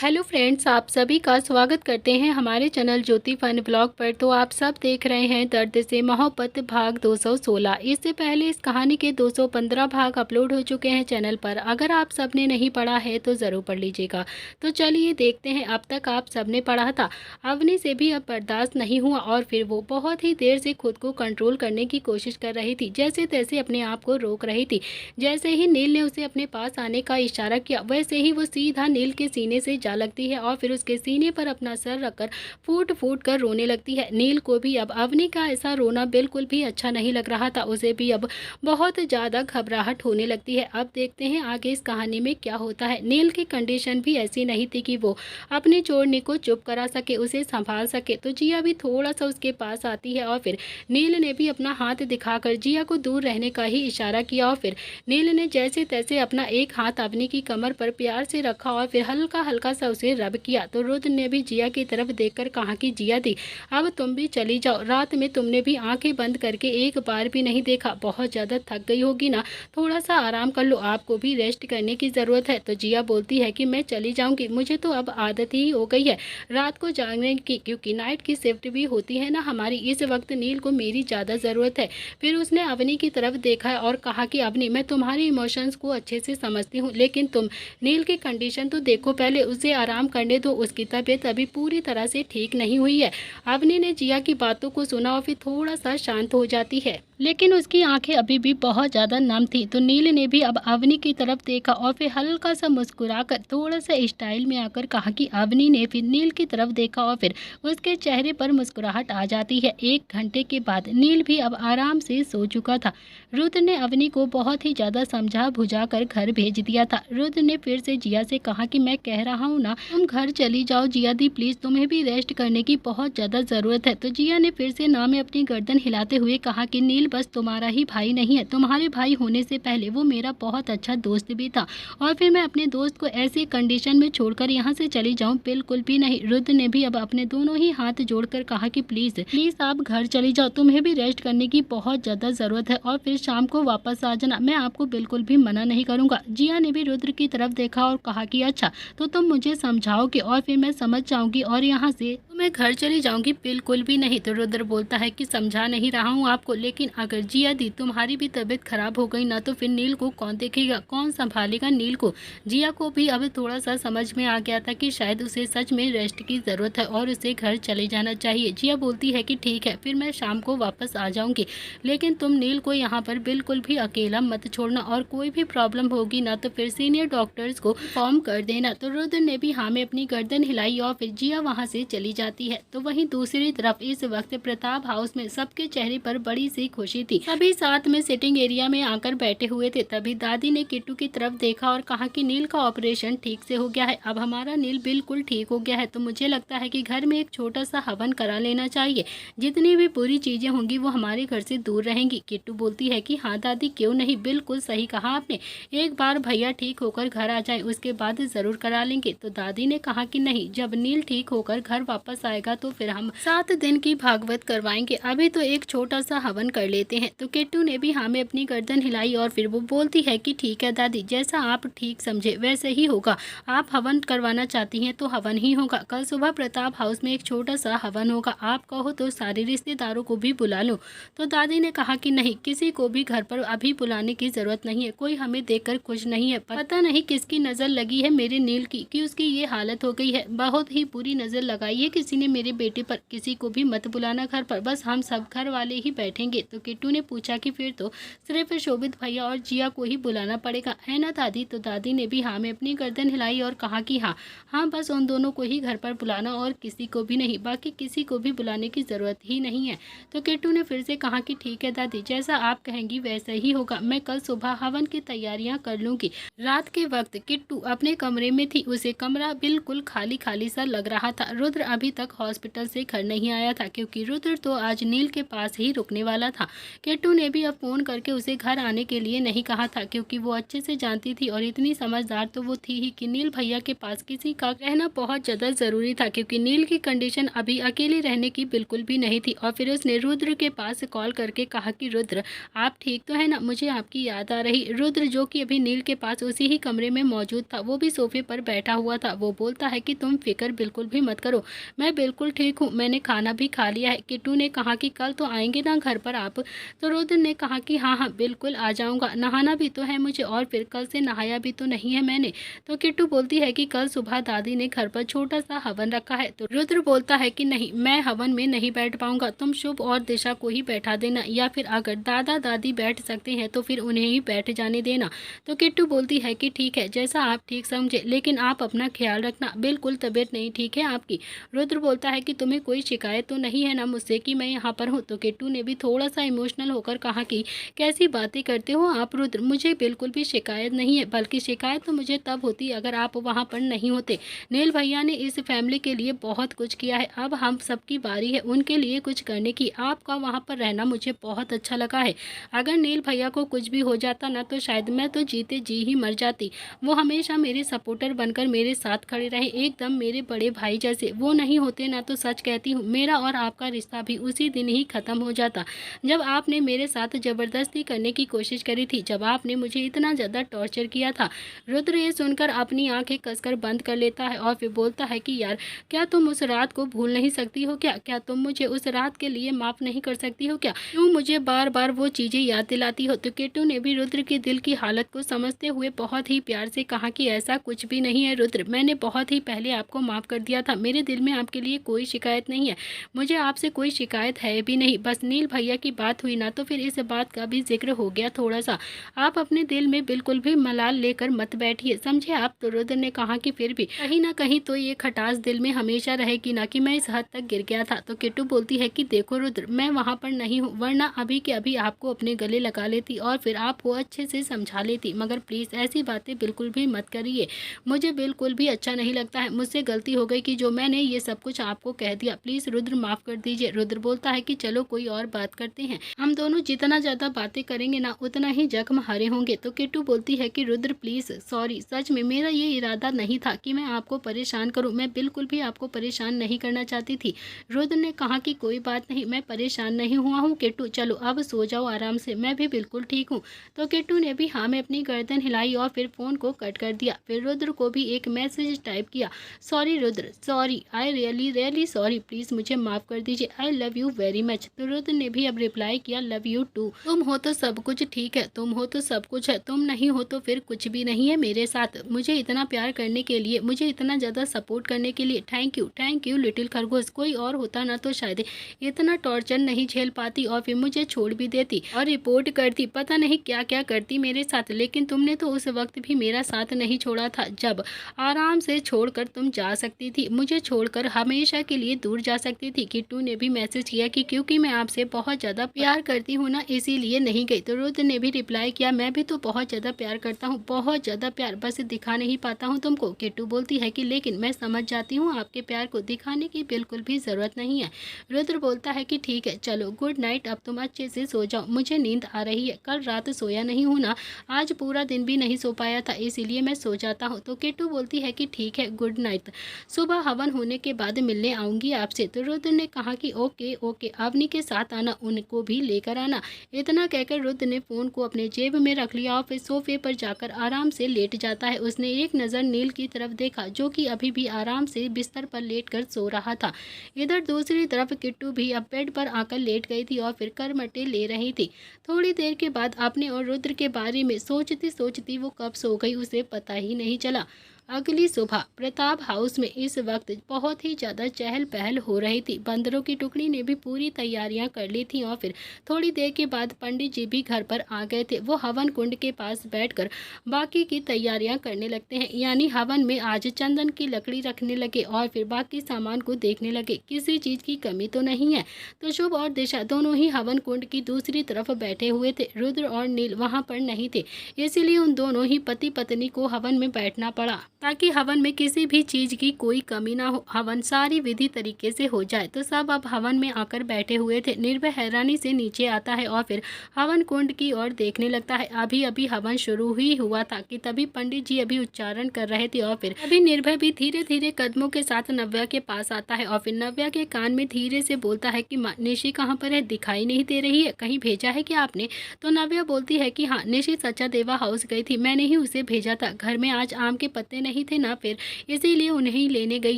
Hello friends, आप सभी का स्वागत करते हैं हमारे चैनल ज्योति फन ब्लॉग पर। तो आप सब देख रहे हैं दर्द से मोहब्बत भाग 216। इससे पहले इस कहानी के 215 भाग अपलोड हो चुके हैं चैनल पर। अगर आप सब ने नहीं पढ़ा है तो ज़रूर पढ़ लीजिएगा। तो चलिए देखते हैं। अब तक आप सब ने पढ़ा था। अवनी से भी अब बर्दाश्त नहीं हुआ और फिर वो बहुत ही देर से खुद को कंट्रोल करने की कोशिश कर रही थी, जैसे तैसे अपने आप को रोक रही थी। जैसे ही नील ने उसे अपने पास आने का इशारा किया, वैसे ही वो सीधा नील के सीने से जा लगती है और फिर उसके सीने पर अपना सर रखकर फूट फूट कर रोने लगती है। नील को भी अब अवनी का ऐसा रोना बिल्कुल भी अच्छा नहीं लग रहा था। उसे भी अब बहुत ज़्यादा घबराहट होने लगती है। अब देखते हैं आगे इस कहानी में क्या होता है। नील की कंडीशन भी ऐसी नहीं थी कि वो अपने चोरने को चुप करा सके, उसे संभाल सके। तो जिया भी थोड़ा सा उसके पास आती है और फिर नील ने भी अपना हाथ दिखाकर जिया को दूर रहने का ही इशारा किया और फिर नील ने जैसे तैसे अपना एक हाथ अवनी की कमर पर प्यार से रखा और फिर हल्का हल्का सा उसे रब किया। तो रुद्र ने भी जिया की तरफ देखकर कहा कि जिया दी, अब तुम भी चली जाओ। रात में तुमने भी आंखें बंद करके एक बार भी नहीं देखा। बहुत ज़्यादा थक गई होगी ना, थोड़ा सा आराम कर लो, आपको भी रेस्ट करने की ज़रूरत है। तो जिया बोलती है कि मैं चली जाऊँगी, मुझे तो अब आदत ही हो गई है रात को जागने की, क्योंकि नाइट की शिफ्ट भी होती है ना हमारी। इस वक्त नील को मेरी ज़्यादा ज़रूरत है। फिर उसने अवनी की तरफ देखा और कहा कि अवनी, मैं तुम्हारे इमोशंस को अच्छे से समझती हूँ, लेकिन तुम नील की कंडीशन तो देखो पहले, उसे आराम करने दो। उसकी तबीयत अभी पूरी तरह से ठीक नहीं हुई है। अवनी ने जिया की बातों को सुना और फिर थोड़ा सा शांत हो जाती है, लेकिन उसकी आंखें अभी भी बहुत ज़्यादा नम थी। तो नील ने भी अब अवनी की तरफ देखा और फिर हल्का सा मुस्कुराकर थोड़ा सा स्टाइल में आकर कहा कि अवनी ने फिर नील की तरफ देखा और फिर उसके चेहरे पर मुस्कुराहट आ जाती है। 1 घंटे के बाद नील भी अब आराम से सो चुका था। रुद्र ने अवनी को बहुत ही ज़्यादा समझा बुझा कर घर भेज दिया था। रुद्र ने फिर से जिया से कहा कि मैं कह रहा हूँ ना, तुम घर चली जाओ जिया दी, प्लीज़, तुम्हें भी रेस्ट करने की बहुत ज़्यादा ज़रूरत है। तो जिया ने फिर से ना में अपनी गर्दन हिलाते हुए कहा कि नील बस तुम्हारा ही भाई नहीं है, तुम्हारे भाई होने से पहले वो मेरा बहुत अच्छा दोस्त भी था, और फिर मैं अपने दोस्त को ऐसी कंडीशन में छोड़कर यहाँ से चली जाऊँ, बिल्कुल भी नहीं। रुद्र ने भी अब अपने दोनों ही हाथ जोड़कर कहा कि प्लीज़ प्लीज़ आप घर चली जाओ, तुम्हें भी रेस्ट करने की बहुत ज़्यादा ज़रूरत है, और फिर शाम को वापस आ जाना, मैं आपको बिल्कुल भी मना नहीं करूँगा। जिया ने भी रुद्र की तरफ देखा और कहा कि अच्छा, तो तुम मुझे समझाओगे और फिर मैं समझ जाऊंगी और यहाँ से तो मैं घर चली जाऊंगी, बिल्कुल भी नहीं। तो रुद्र बोलता है कि समझा नहीं रहा हूँ आपको, लेकिन अगर जिया दी तुम्हारी भी तबीयत खराब हो गई ना, तो फिर नील को कौन देखेगा, कौन संभालेगा नील को। जिया को भी अब थोड़ा सा समझ में आ गया था कि शायद उसे सच में रेस्ट की ज़रूरत है और उसे घर चले जाना चाहिए। जिया बोलती है कि ठीक है, फिर मैं शाम को वापस आ जाऊंगी, लेकिन तुम नील को यहाँ पर बिल्कुल भी अकेला मत छोड़ना, और कोई भी प्रॉब्लम होगी ना तो फिर सीनियर डॉक्टर्स को इन्फॉर्म कर देना। तो रुद्र ने भी हाँ में अपनी गर्दन हिलाई और फिर जिया वहाँ से चली जाती है। तो वहीं दूसरी तरफ इस वक्त प्रताप हाउस में सबके चेहरे पर बड़ी सी खुशी थी। सभी साथ में सिटिंग एरिया में आकर बैठे हुए थे। तभी दादी ने किट्टू की तरफ देखा और कहा कि नील का ऑपरेशन ठीक से हो गया है, अब हमारा नील बिल्कुल ठीक हो गया है। तो मुझे लगता है कि घर में एक छोटा सा हवन करा लेना चाहिए, जितनी भी बुरी चीजें होंगी वो हमारे घर से दूर रहेंगी। किट्टू बोलती है कि हाँ दादी, क्यों नहीं, बिल्कुल सही कहा आपने, एक बार भैया ठीक होकर घर आ जाए उसके बाद जरूर करा लेंगे। तो दादी ने कहा कि नहीं, जब नील ठीक होकर घर वापस आएगा तो फिर हम 7 दिन की भागवत करवाएंगे, अभी तो एक छोटा सा हवन कर लेते हैं। तो किट्टू ने भी हाँ में अपनी गर्दन हिलाई और फिर वो बोलती है कि ठीक है दादी, जैसा आप ठीक समझे वैसे ही होगा, आप हवन करवाना चाहती हैं तो हवन ही होगा। कल सुबह प्रताप हाउस में एक छोटा सा हवन होगा, आप कहो तो सारे रिश्तेदारों को भी बुला लो। तो दादी ने कहा कि नहीं, किसी को भी घर पर अभी बुलाने की जरूरत नहीं है, कोई हमें देखकर खुश नहीं है, पता नहीं किसकी नज़र लगी है मेरे नील की कि उसकी ये हालत हो गई है, बहुत ही बुरी नज़र लगाई है किसी ने मेरे बेटे पर, किसी को भी मत बुलाना घर पर, बस हम सब घर वाले ही बैठेंगे। तो किट्टू ने पूछा कि फिर तो सिर्फ शोभित भैया और जिया को ही बुलाना पड़ेगा, है ना दादी। तो दादी ने भी हाँ में अपनी गर्दन हिलाई और कहा कि हाँ हाँ, बस उन दोनों को ही घर पर बुलाना और किसी को भी नहीं, बाकी किसी को भी बुलाने की ज़रूरत ही नहीं है। तो किट्टू ने फिर से कहा कि ठीक है दादी, जैसा आप कहेंगी वैसा ही होगा, मैं कल सुबह हवन की तैयारियां कर लूंगी। रात के वक्त किट्टू अपने कमरे में थी, उसे कमरा बिल्कुल खाली खाली सा लग रहा था। रुद्र अभी तक हॉस्पिटल से घर नहीं आया था, क्योंकि रुद्र तो आज नील के पास ही रुकने वाला था। किट्टू ने भी अब फ़ोन करके उसे घर आने के लिए नहीं कहा था, क्योंकि वो अच्छे से जानती थी और इतनी समझदार तो वो थी ही कि नील भैया के पास किसी का रहना बहुत ज़्यादा ज़रूरी था, क्योंकि नील की कंडीशन अभी अकेले रहने की बिल्कुल भी नहीं थी। और फिर उसने रुद्र के पास कॉल करके कहा कि रुद्र, आप ठीक तो है ना, मुझे आपकी याद आ रही। रुद्र, जो कि अभी नील के पास उसी ही कमरे में मौजूद था, वो भी सोफे पर बैठा हुआ था, वो बोलता है कि तुम फिक्र बिल्कुल भी मत करो, मैं बिल्कुल ठीक हूँ, मैंने खाना भी खा लिया है। किट्टू ने कहा कि कल तो आएंगे ना घर पर आप? तो रुद्र ने कहा कि हाँ हाँ बिल्कुल आ जाऊँगा, नहाना भी तो है मुझे, और फिर कल से नहाया भी तो नहीं है मैंने। तो किट्टू बोलती है कि कल सुबह दादी ने घर पर छोटा सा हवन रखा है। तो रुद्र बोलता है कि नहीं, मैं हवन में नहीं बैठ पाऊंगा, तुम शुभ और दिशा को ही बैठा देना, या फिर अगर दादा दादी बैठ सकते हैं तो फिर उन्हें ही बैठ जाने देना। तो किट्टू बोलती है कि ठीक है, जैसा आप ठीक समझे, लेकिन आप अपना ख्याल रखना, बिल्कुल तबीयत नहीं ठीक है आपकी। रुद्र बोलता है कि तुम्हें कोई शिकायत तो नहीं है ना मुझसे कि मैं यहाँ पर हूँ? तो किट्टू ने भी थोड़ा सा इमोशनल होकर कहा कि कैसी बातें करते हो आप रुद्र, मुझे बिल्कुल भी शिकायत नहीं है, बल्कि शिकायत तो मुझे तब होती अगर आप वहाँ पर नहीं होते। नील भैया ने इस फैमिली के लिए बहुत कुछ किया है, अब हम सबकी बारी है उनके लिए कुछ करने की। आपका वहाँ पर रहना मुझे बहुत अच्छा लगा है। अगर नील भैया को कुछ भी हो जाता ना तो शायद मैं तो जीते जी ही मर जाती। वो हमेशा मेरे सपोर्टर बनकर मेरे साथ खड़े रहे, एकदम मेरे बड़े भाई जैसे। वो नहीं होते ना तो सच कहती हूँ मेरा और आपका रिश्ता भी उसी दिन ही खत्म हो जाता, जब आपने मेरे साथ जबरदस्ती करने की कोशिश करी थी, जब आपने मुझे इतना ज़्यादा टॉर्चर किया था। रुद्र ये सुनकर अपनी आंखें कसकर बंद कर लेता है और फिर बोलता है कि यार, क्या तुम उस रात को भूल नहीं सकती हो क्या? क्या तुम मुझे उस रात के लिए माफ़ नहीं कर सकती हो क्या? क्यों मुझे बार बार वो चीज़ें याद दिलाती हो? तो किट्टू ने भी रुद्र के दिल की हालत को समझते हुए बहुत ही प्यार से कहा कि ऐसा कुछ भी नहीं है रुद्र, मैंने बहुत ही पहले आपको माफ़ कर दिया था, मेरे दिल में आपके लिए कोई शिकायत नहीं है, मुझे आपसे कोई शिकायत है भी नहीं। बस नील भैया की बात हुई ना तो फिर इस बात का भी जिक्र हो गया थोड़ा सा, आप अपने दिल में बिल्कुल भी मलाल लेकर मत बैठिए, समझे आप? तो रुद्र ने कहा कि फिर भी कहीं ना कहीं तो ये खटास दिल में हमेशा रहेगी ना कि मैं इस हद तक गिर गया था। तो किट्टू बोलती है कि देखो रुद्र, मैं वहाँ पर नहीं हूँ, वरना अभी के अभी आपको अपने गले लगा लेती और फिर आपको अच्छे से समझा लेती, मगर प्लीज़ ऐसी बातें बिल्कुल भी मत करिए, मुझे बिल्कुल भी अच्छा नहीं लगता है, मुझसे गलती हो गई कि जो मैंने ये सब कुछ आपको कह दिया, प्लीज़ रुद्र माफ़ कर दीजिए। रुद्र बोलता है कि चलो कोई और बात करते हैं, हम दोनों जितना ज़्यादा बातें करेंगे ना उतना ही जख्म हरे होंगे। तो किट्टू बोलती है कि रुद्र प्लीज़ सॉरी, सच में मेरा ये इरादा नहीं था कि मैं आपको परेशान करूं, मैं बिल्कुल भी आपको परेशान नहीं करना चाहती थी। रुद्र ने कहा कि कोई बात नहीं, मैं परेशान नहीं हुआ हूं किट्टू, चलो अब सो जाओ आराम से, मैं भी बिल्कुल ठीक हूँ। तो किट्टू ने भी हाँ में अपनी गर्दन हिलाई और फिर फ़ोन को कट कर दिया। फिर रुद्र को भी एक मैसेज टाइप किया, sorry Rudra, sorry, I really really sorry, please मुझे माफ़ कर दीजिए, I love you very much. तो रुद्र ने भी अब रिप्लाई किया, लव यू टू, तुम हो तो सब कुछ ठीक है, तुम हो तो सब कुछ है, तुम नहीं हो तो फिर कुछ भी नहीं है मेरे साथ। मुझे इतना प्यार करने के लिए, मुझे इतना ज़्यादा सपोर्ट करने के लिए थैंक यू लिटिल खरगोश। कोई और होता ना तो शायद इतना टॉर्चर नहीं झेल पाती और फिर मुझे छोड़ भी देती और रिपोर्ट करती, पता नहीं क्या क्या करती मेरे साथ, लेकिन तुमने तो उस वक्त भी मेरा साथ नहीं छोड़ा था जब आराम से छोड़कर तुम जा सकती थी, मुझे छोड़कर हमेशा के लिए दूर जा सकती थी। किट्टू ने भी मैसेज किया कि क्योंकि मैं आपसे बहुत ज़्यादा प्यार करती हूँ ना इसीलिए नहीं गई। तो रुद्र ने भी रिप्लाई किया, मैं भी तो बहुत ज़्यादा प्यार करता हूँ, बहुत ज़्यादा प्यार, बस दिखा नहीं पाता हूँ तुमको। किट्टू बोलती है कि लेकिन मैं समझ जाती हूँ आपके प्यार को दिखाने की बिल्कुल भी ज़रूरत नहीं है। रुद्र बोलता है कि ठीक है चलो गुड नाइट, अब तुम अच्छे से सो जाओ, मुझे नींद आ रही है, कल रात सोया नहीं हूँ ना, आज पूरा दिन भी नहीं सो पाया था इसीलिए मैं सो जाता हूँ। तो किट्टू बोलती है कि ठीक है गुड नाइट, सुबह हवन होने के बाद मिलने आऊँगी आपसे। तो रुद्र ने कहा कि ओके ओके, अवनी के साथ आना, उनको भी लेकर आना। इतना कहकर रुद्र ने फ़ोन को अपने जेब में रख लिया और फिर सोफे पर जाकर आराम से लेट जाता है। उसने एक नज़र नील की तरफ देखा जो कि अभी भी आराम से बिस्तर पर लेटकर सो रहा था। इधर दूसरी तरफ किट्टू भी अब बेड पर आकर लेट गई थी और फिर करवटें ले रही थी। थोड़ी देर के बाद अपने और रुद्र के बारे में सोचती सोचती वो कब सो गई उसे पता ही नहीं चला। अगली सुबह प्रताप हाउस में इस वक्त बहुत ही ज़्यादा चहल पहल हो रही थी। बंदरों की टुकड़ी ने भी पूरी तैयारियां कर ली थी और फिर थोड़ी देर के बाद पंडित जी भी घर पर आ गए थे। वो हवन कुंड के पास बैठकर बाकी की तैयारियां करने लगते हैं, यानी हवन में आज चंदन की लकड़ी रखने लगे और फिर बाकी सामान को देखने लगे, किसी चीज़ की कमी तो नहीं है। तो शुभ और दिशा दोनों ही हवन कुंड की दूसरी तरफ बैठे हुए थे। रुद्र और नील वहाँ पर नहीं थे, इसीलिए उन दोनों ही पति पत्नी को हवन में बैठना पड़ा ताकि हवन में किसी भी चीज़ की कोई कमी ना हो, हवन सारी विधि तरीके से हो जाए। तो सब अब हवन में आकर बैठे हुए थे। निर्भय हैरानी से नीचे आता है और फिर हवन कुंड की ओर देखने लगता है। अभी अभी हवन शुरू ही हुआ था कि तभी पंडित जी अभी उच्चारण कर रहे थे और फिर अभी निर्भय भी धीरे धीरे कदमों के साथ नव्या के पास आता है और फिर नव्या के कान में धीरे से बोलता है कि माँ, निशी कहाँ पर है, दिखाई नहीं दे रही है, कहीं भेजा है क्या आपने? तो नव्या बोलती है कि हाँ, निशी सच्चा देवा हाउस गई थी, मैंने ही उसे भेजा था। घर में आज आम के पत्ते नहीं थे ना, फिर इसीलिए उन्हें ही लेने गई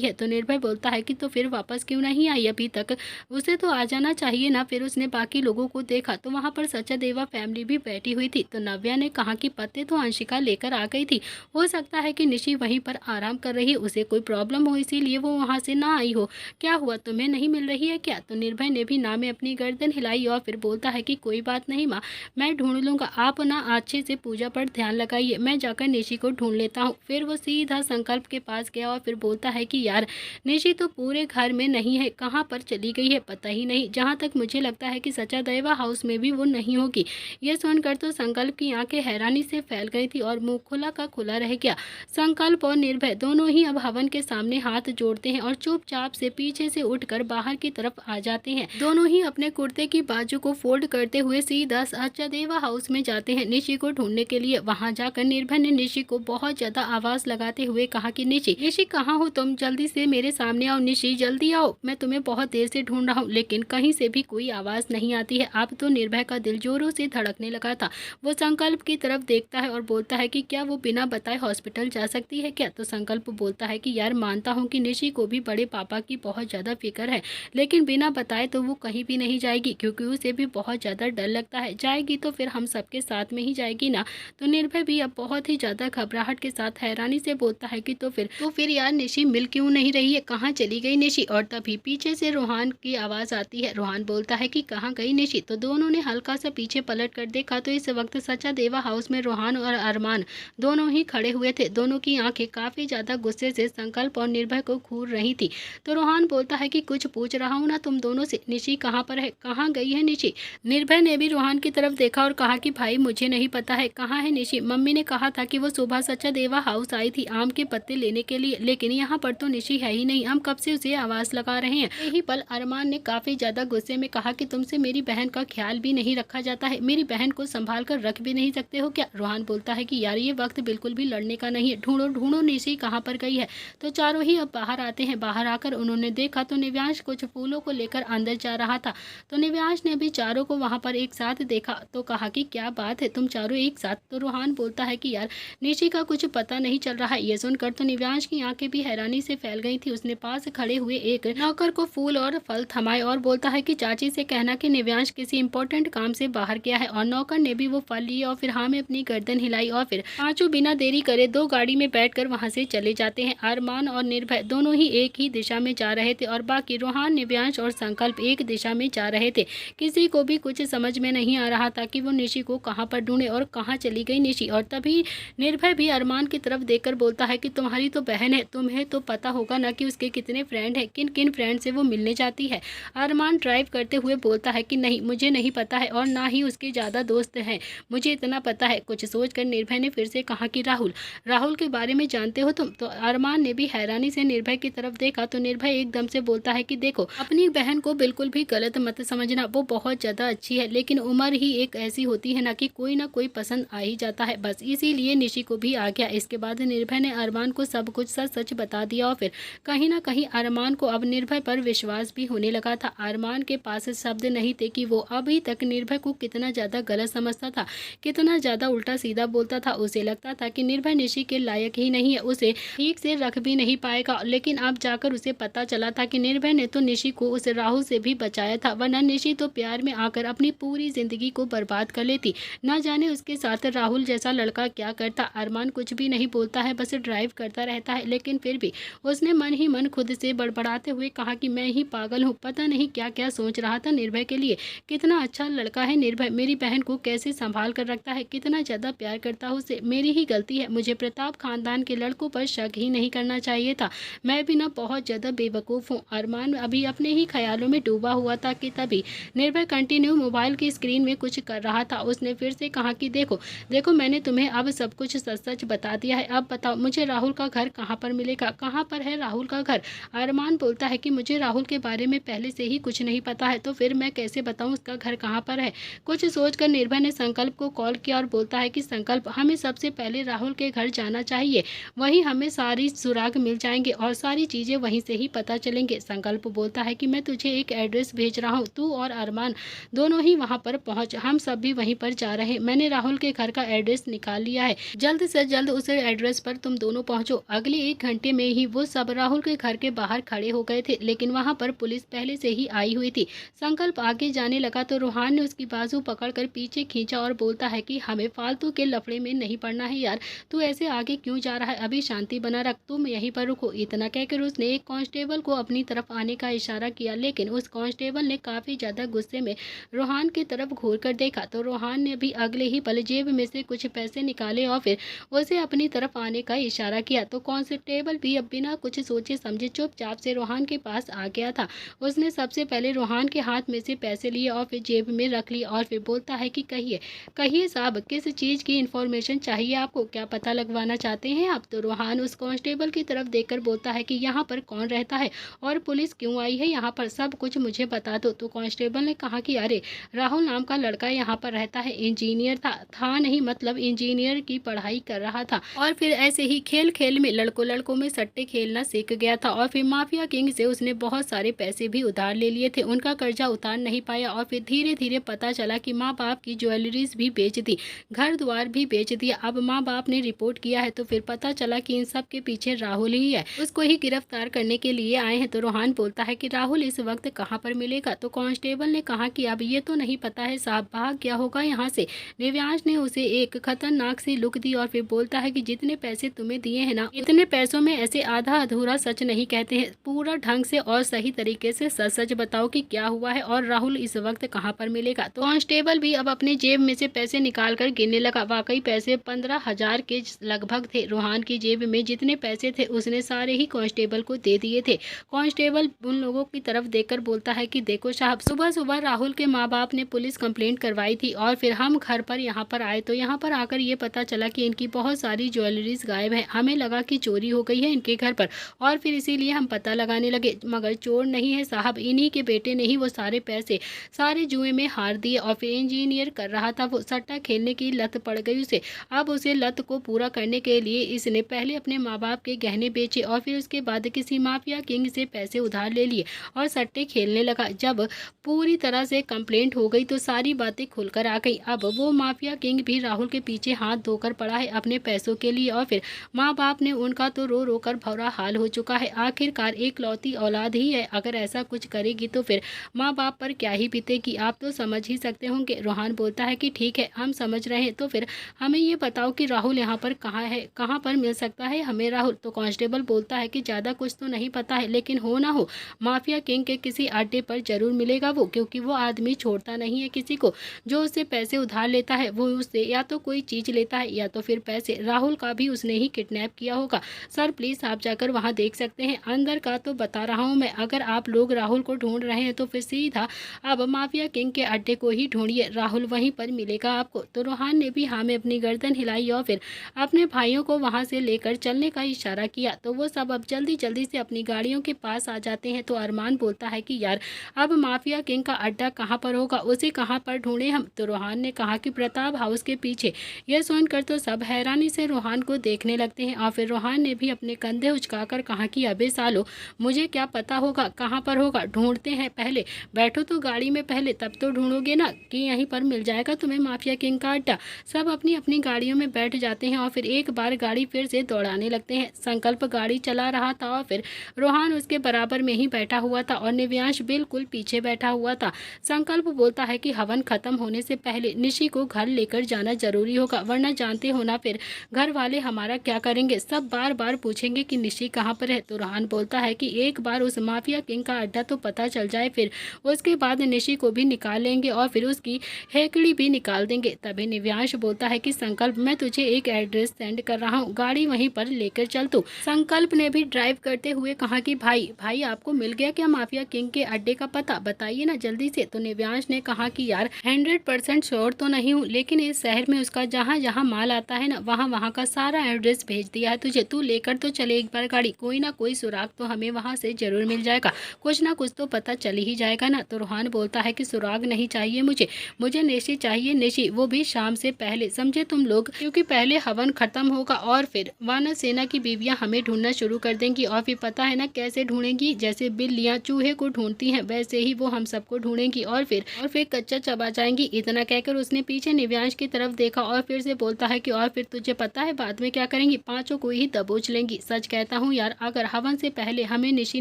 है। तो निर्भय बोलता है कि तो फिर वापस क्यों नहीं आई अभी तक, उसे तो आ जाना चाहिए ना। फिर उसने बाकी लोगों को देखा तो वहाँ पर सच्चा देवा फैमिली भी बैठी हुई थी। तो नव्या ने कहा कि पत्ते तो अंशिका लेकर आ गई थी, हो सकता है कि निशी वहीं पर आराम कर रही है, उसे कोई प्रॉब्लम हो इसीलिए वो वहाँ से ना आई हो। क्या हुआ, तुम्हें नहीं मिल रही है क्या? तो निर्भय ने भी ना में अपनी गर्दन हिलाई और फिर बोलता है कि कोई बात नहीं माँ, मैं ढूंढ लूंगा, आप ना अच्छे से पूजा पर ध्यान लगाइए, मैं जाकर निशी को ढूंढ लेता हूँ। फिर वो सीधा संकल्प के पास गया और फिर बोलता है कि यार, निशी तो पूरे घर में नहीं है, कहाँ पर चली गई है पता ही नहीं। जहाँ तक मुझे लगता है कि सच्चा देवा हाउस में भी वो नहीं होगी। ये सुनकर तो संकल्प की आंखें हैरानी से फैल गई थी और मुंह खुला का खुला रह गया। संकल्प और निर्भय दोनों ही अब हवन के सामने हाथ जोड़ते हैं और चुपचाप से पीछे से उठकर बाहर की तरफ आ जाते हैं। दोनों ही अपने कुर्ते की बाजू को फोल्ड करते हुए सीधा सच्चा देवा हाउस में जाते हैं निशी को ढूंढने के लिए। वहां जाकर निर्भय ने निशी को बहुत ज्यादा आवाज लगाते हुए कहा कि निशी, निशी कहाँ हो तुम, जल्दी से मेरे सामने आओ, निशी जल्दी आओ, मैं तुम्हें बहुत देर से ढूंढ रहा हूँ। लेकिन कहीं से भी कोई आवाज नहीं आती है। अब तो निर्भय का दिल जोरों से धड़कने लगा था। वो संकल्प की तरफ देखता है और बोलता है कि क्या वो बिना बताए हॉस्पिटल जा सकती है क्या? तो संकल्प बोलता है कि यार, मानता हूँ कि निशी को भी बड़े पापा की बहुत ज़्यादा फिक्र है, लेकिन बिना बताए तो वो कहीं भी नहीं जाएगी, क्योंकि उसे भी बहुत ज़्यादा डर लगता है। जाएगी तो फिर हम सबके साथ में ही जाएगी ना। तो निर्भय भी अब बहुत ही ज़्यादा घबराहट के साथ हैरानी से बोलता है कि तो फिर यार, निशी मिल क्यों नहीं रही है, कहाँ चली गई निशी? और तभी पीछे से रोहान की आवाज़ आती है। रोहान बोलता है कि कहाँ गई निशी? तो दोनों ने हल्का सा पीछे पलट कर देखा तो इस वक्त सच्चा देवा हाउस में रोहान और अरमान दोनों ही खड़े हुए थे। दोनों की आंखें काफ़ी ज़्यादा गुस्से से संकल्प और निर्भय को घूर रही थी। तो रोहान बोलता है कि कुछ पूछ रहा हूँ ना तुम दोनों से, निशी कहाँ पर है, कहाँ गई है निशी? निर्भय ने भी रोहान की तरफ देखा और कहा कि भाई, मुझे नहीं पता है कहाँ है निशी। मम्मी ने कहा था कि वो सुबह सच्चा देवा हाउस आई थी आम के पत्ते लेने के लिए, लेकिन यहाँ पर तो निशी है ही नहीं, हम कब से उसे आवाज़ लगा रहे हैं। यही पल अरमान ने काफ़ी ज़्यादा गुस्से में कहा कि तुमसे मेरी बहन का ख्याल भी नहीं रखा जाता है, मेरी बहन को संभाल कर रख भी नहीं सकते हो क्या? रोहान बोलता है कि यार, ये वक्त बिल्कुल भी लड़ने का नहीं है, ढूंढो ढूंढो निशी कहाँ पर गई है। तो चारों ही अब बाहर आते हैं। बाहर आकर उन्होंने देखा तो निव्यांश कुछ फूलों को लेकर अंदर जा रहा था। तो निव्यांश ने भी चारों को वहां पर एक साथ देखा तो कहा कि क्या बात है, तुम चारों एक साथ? तो रोहान बोलता है कि यार, निशी का कुछ पता नहीं चल रहा है। ये सुनकर तो निव्यांश की आंखें भी हैरानी से फैल गई थी। उसने पास खड़े हुए एक नौकर को फूल और फल थमाए और बोलता है कि चाची से कहना कि निव्यांश किसी इंपॉर्टेंट काम से बाहर गया है। और नौकर ने भी वो फल लिए और फिर हाँ में अपनी गर्दन हिलाई और फिर पांचों बिना देरी करे दो गाड़ी में बैठकर वहां से चले जाते हैं। अरमान और निर्भय दोनों ही एक ही दिशा में जा रहे थे और बाकी रोहान, निव्यांश और संकल्प एक दिशा में जा रहे थे। किसी को भी कुछ समझ में नहीं आ रहा था कि वो निशी को कहाँ पर ढूंढे और कहाँ चली गई निशी। और तभी निर्भय भी अरमान की तरफ देखकर बोलता है कि तुम्हारी तो बहन है, तुम्हें तो पता होगा ना कि उसके कितने फ्रेंड है, किन किन फ्रेंड से वो मिलने जाती है। अरमान ड्राइव करते हुए बोलता है कि नहीं, मुझे नहीं पता है और ना ही उसके ज़्यादा दोस्त हैं, मुझे इतना पता है। कुछ सोचकर निर्भय ने फिर से कहा कि राहुल के बारे में जानते हो तुम? तो अरमान ने भी हैरानी से निर्भय की तरफ देखा तो निर्भय एकदम से बोलता है कि देखो, अपनी बहन को बिल्कुल भी गलत मत समझना, वो बहुत ज़्यादा अच्छी है, लेकिन उम्र ही एक ऐसी होती है ना कि कोई ना कोई पसंद आ ही जाता है, बस इसीलिए निशी को भी आ गया। इसके बाद निर्भय ने अरमान को सब कुछ सच सच बता दिया और फिर कहीं ना कहीं अरमान को अब निर्भय पर विश्वास भी होने लगा था। अरमान के पास शब्द नहीं थे कि वो अभी तक निर्भय को कितना ज़्यादा गलत समझता था, कितना ज़्यादा उल्टा सीधा बोलता था। उसे लगता था कि निर्भय निशी के लायक ही नहीं है, उसे ठीक से रख भी नहीं पाएगा। लेकिन अब जाकर उसे पता चला था कि निर्भय ने तो निशी को उस राहुल से भी बचाया था, वरना निशी तो प्यार में आकर अपनी पूरी जिंदगी को बर्बाद कर लेती। ना जाने उसके साथ राहुल जैसा लड़का क्या करता। अरमान कुछ भी नहीं बोलता है, बस ड्राइव करता रहता है, लेकिन फिर भी उसने मन ही मन खुद से बड़बड़ाते हुए कहा कि मैं ही पागल हूँ, पता नहीं क्या क्या सोच रहा था निर्भय के लिए। कितना अच्छा लड़का है निर्भय, मेरी बहन को कैसे संभाल कर रखता है, कितना ज़्यादा प्यार करता हूँ उसे, मेरी ही गलती है, मुझे प्रताप खानदान के लड़कों पर शक ही नहीं करना चाहिए था, मैं भी ना बहुत ज़्यादा बेवकूफ़ हूँ। अरमान अभी अपने ही ख्यालों में डूबा हुआ था कि तभी निर्भय कंटिन्यू मोबाइल की स्क्रीन में कुछ कर रहा था। उसने फिर से कहा कि देखो देखो, मैंने तुम्हें अब सब कुछ सच सच बता दिया है, अब बताओ मुझे राहुल का घर कहाँ पर मिलेगा, कहाँ पर है राहुल का घर। अरमान बोलता है कि मुझे राहुल के बारे में पहले से ही कुछ नहीं पता है, तो फिर मैं कैसे बताऊँ उसका घर कहाँ पर है। कुछ सोचकर निर्भय ने संकल्प को कॉल किया और बोलता है कि संकल्प, हमें सबसे पहले राहुल के घर जाना चाहिए, वहीं हमें सारी सुराग मिल जाएंगे और सारी चीज़ें वहीं से ही पता चलेंगे। संकल्प बोलता है कि मैं तुझे एक एड्रेस भेज रहा हूँ, तू और अरमान दोनों ही वहाँ पर पहुँच, हम सब भी वहीं पर जा रहे हैं। मैंने राहुल के घर का एड्रेस निकाल लिया है, जल्द से जल्द उस एड्रेस पर तुम दोनों पहुँचो। अगले 1 घंटे में ही वो सब राहुल के घर के बाहर खड़े हो गए थे, लेकिन वहाँ पर पुलिस पहले से ही आई हुई थी। संकल्प आगे जाने लगा तो रोहान ने उसकी बाजू पकड़कर पीछे खींचा और बोलता है कि हमें फालतू के लफड़े में नहीं पड़ना है यार, तू ऐसे आगे क्यों जा रहा है, अभी शांति बना रख, तुम यहीं पर रुको। इतना कहकर उसने एक कांस्टेबल को अपनी तरफ आने का इशारा किया, लेकिन उस कांस्टेबल ने काफ़ी ज़्यादा गुस्से में रोहान की तरफ घूर कर देखा तो रोहान ने भी अगले ही पल जेब में से कुछ पैसे निकाले और फिर उसे अपनी तरफ आने का इशारा किया। तो कांस्टेबल भी अब बिना कुछ सोचे समझे चुपचाप से रोहान के पास आ गया था। उसने सबसे पहले रोहान के हाथ में से पैसे लिए और फिर जेब में रख लिए और फिर बोलता है कि कहिए कहिए साहब, किस चीज़ की इन्फॉर्मेशन चाहिए आपको, क्या पता लगवाना चाहते हैं आप। तो रोहान उस कांस्टेबल की तरफ देखकर बोलता है कि यहाँ पर कौन रहता है और पुलिस क्यों आई है यहाँ पर, सब कुछ मुझे बता दो। तो कांस्टेबल ने कहा कि अरे राहुल नाम का लड़का यहाँ पर रहता है, इंजीनियर था नहीं, मतलब इंजीनियर की पढ़ाई कर रहा था और फिर ऐसे ही खेल खेल में लड़कों में सट्टे खेलना सीख गया था और फिर माफिया किंग से उसने बहुत सारे पैसे भी उधार ले लिए थे, उनका कर्जा उतार नहीं पाया और फिर धीरे धीरे पता चला कि माँ बाप की ज्वेलरीज भी बेच दी, घर द्वार भी बेच दिया। अब माँ बाप ने रिपोर्ट किया है तो फिर पता चला कि इन सब के पीछे राहुल ही है, उसको ही गिरफ्तार करने के लिए आए हैं। तो रोहान बोलता है कि राहुल इस वक्त कहाँ पर मिलेगा। तो कांस्टेबल ने कहा कि अब ये तो नहीं पता है साहब, भाग गया होगा यहाँ से। निव्यांश ने उसे एक खतरनाक सी लुक दी और फिर बोलता है कि जितने पैसे तुम्हें दिए हैं ना, इतने पैसों में ऐसे आधा अधूरा सच नहीं कहते हैं, पूरा ढंग से और सही तरीके से सच सच बताओ कि क्या हुआ है और राहुल इस वक्त कहाँ पर मिलेगा। तो कांस्टेबल भी अब अपने जेब में से पैसे निकाल कर गिनने लगा। वाकई पैसे 15,000 के लगभग थे। रोहान की जेब में जितने पैसे थे उसने सारे ही कांस्टेबल को दे दिए थे। कांस्टेबल उन लोगों की तरफ देखकर बोलता है कि देखो साहब, सुबह सुबह राहुल के माँ बाप ने पुलिस कंप्लेंट करवाई थी और फिर हम घर पर यहाँ पर आए तो यहाँ पर आकर ये पता चला कि इनकी बहुत सारी ज्वेलरीज गायब है। हमें लगा कि चोरी हो गई है इनके घर पर और फिर इसीलिए हम पता लगाने लगे, मगर चोर नहीं है साहब, इन्हीं के बेटे ने ही वो सारे पैसे सारे जुए में हार दिए और फिर इंजीनियर कर रहा था वो, सट्टा खेलने की लत पड़ गई उसे। अब उसे लत को पूरा करने के लिए इसने पहले अपने माँ बाप के गहने बेचे और फिर उसके बाद किसी माफिया किंग से पैसे उधार ले लिए और सट्टे खेलने लगा। जब पूरी तरह से कंप्लेंट हो गई तो सारी बातें खुलकर आ गई। अब वो माफिया किंग भी राहुल के पीछे हाथ धोकर पड़ा है अपने पैसों के लिए और फिर माँ बाप ने उनका तो रो रो कर भौरा हाल हो चुका है। आखिरकार एक लौती औलाद ही है, अगर ऐसा कुछ करेगी तो फिर माँ बाप पर क्या ही बीतेगी, आप तो समझ ही सकते होंगे। रोहान बोलता है कि ठीक है, हम समझ रहे हैं, तो फिर हमें ये बताओ कि राहुल यहाँ पर कहाँ है, कहाँ पर मिल सकता है हमें राहुल। तो कांस्टेबल बोलता है कि ज़्यादा कुछ तो नहीं पता है, लेकिन हो ना हो माफिया किंग के किसी अड्डे पर जरूर मिलेगा वो, क्योंकि वो आदमी छोड़ता नहीं है किसी को। जो उससे पैसे उधार लेता है वो उससे या तो कोई चीज़ लेता है या तो फिर पैसे। राहुल का भी उसने ही किडनैप किया होगा। सर प्लीज़ आप जाकर वहाँ देख सकते हैं, अंदर का तो बता रहा हूँ मैं। अगर आप लोग राहुल को ढूंढ रहे हैं तो फिर सीधा अब माफिया किंग के अड्डे को ही ढूंढिए, राहुल वहीं पर मिलेगा आपको। तो रोहान ने भी हाँ में अपनी गर्दन हिलाई और फिर अपने भाइयों को वहाँ से लेकर चलने का इशारा किया। तो वो सब अब जल्दी जल्दी से अपनी गाड़ियों के पास आ जाते हैं। तो अरमान बोलता है कि यार अब माफिया किंग का अड्डा कहाँ पर होगा, उसे कहाँ पर ढूंढे हम। तो रोहान ने कहा कि प्रताप हाउस के पीछे। यह सुनकर तो सब हैरानी से रोहान को देखने लगते हैं और फिर रोहान ने भी अपने कंधे उचकाकर कहा कि अबे सालो, मुझे क्या पता होगा कहाँ पर होगा, ढूंढते हैं, पहले बैठो तो गाड़ी में पहले, तब तो ढूंढोगे ना कि यहीं पर मिल जाएगा तुम्हें माफिया किंग का अड्डा। सब अपनी अपनी गाड़ियों में बैठ जाते हैं और फिर एक बार गाड़ी फिर से दौड़ाने लगते हैं। संकल्प गाड़ी चला रहा था और फिर रोहान उसके बराबर में ही बैठा हुआ था और निव्यांश बिल्कुल पीछे बैठा हुआ था। संकल्प बोलता है कि हवन खत्म होने से पहले निशी को घर लेकर जाना जरूरी होगा, वरना जानते हो ना फिर घर वाले हमारा क्या करेंगे, सब बार बार पूछेंगे कि निशी कहाँ पर है। तो रोहान बोलता है कि एक बार उस माफिया किंग का अड्डा तो पता चल जाए, फिर उसके बाद निशी को भी निकाल लेंगे और फिर उसकी हेकड़ी भी निकाल देंगे। तभी निव्यांश बोलता है कि संकल्प, मैं तुझे एक एड्रेस सेंड कर रहा हूँ, गाड़ी वहीं पर लेकर चल तू। संकल्प ने भी ड्राइव करते हुए कहा कि भाई आपको मिल गया क्या माफिया किंग के अड्डे का पता, बताइए ना जल्दी से। तो निव्यांश ने कहा कि यार 100% श्योर तो नहीं हूँ, लेकिन इस शहर में उसका जहाँ जहाँ माल आता है ना, वहाँ का सारा एड्रेस भेज दिया है तुझे, तू लेकर तो चले एक बार गाड़ी, कोई ना कोई सुराग तो हमें वहाँ से ज़रूर मिल जाएगा, कुछ ना कुछ तो पता चल ही जाएगा ना। तो रूहान बोलता है कि सुराग नहीं चाहिए मुझे निशी चाहिए, निशी, वो भी शाम से पहले, समझे तुम लोग, क्योंकि पहले हवन खत्म होगा और फिर वानर सेना की बीवियां हमें ढूंढना शुरू कर देंगी। और फिर पता है ना कैसे ढूंढेंगी, जैसे बिल्लियां चूहे को ढूंढती हैं वैसे ही वो हम सबको ढूंढेंगी और फिर कच्चा चबा जाएंगी। इतना कहकर उसने पीछे निव्यांश की तरफ देखा और फिर से बोलता है कि और फिर तुझे पता है बाद में क्या करेंगी, पांचों को ही दबोच लेंगी। सच कहता हूँ यार, अगर हवन से पहले हमें निशी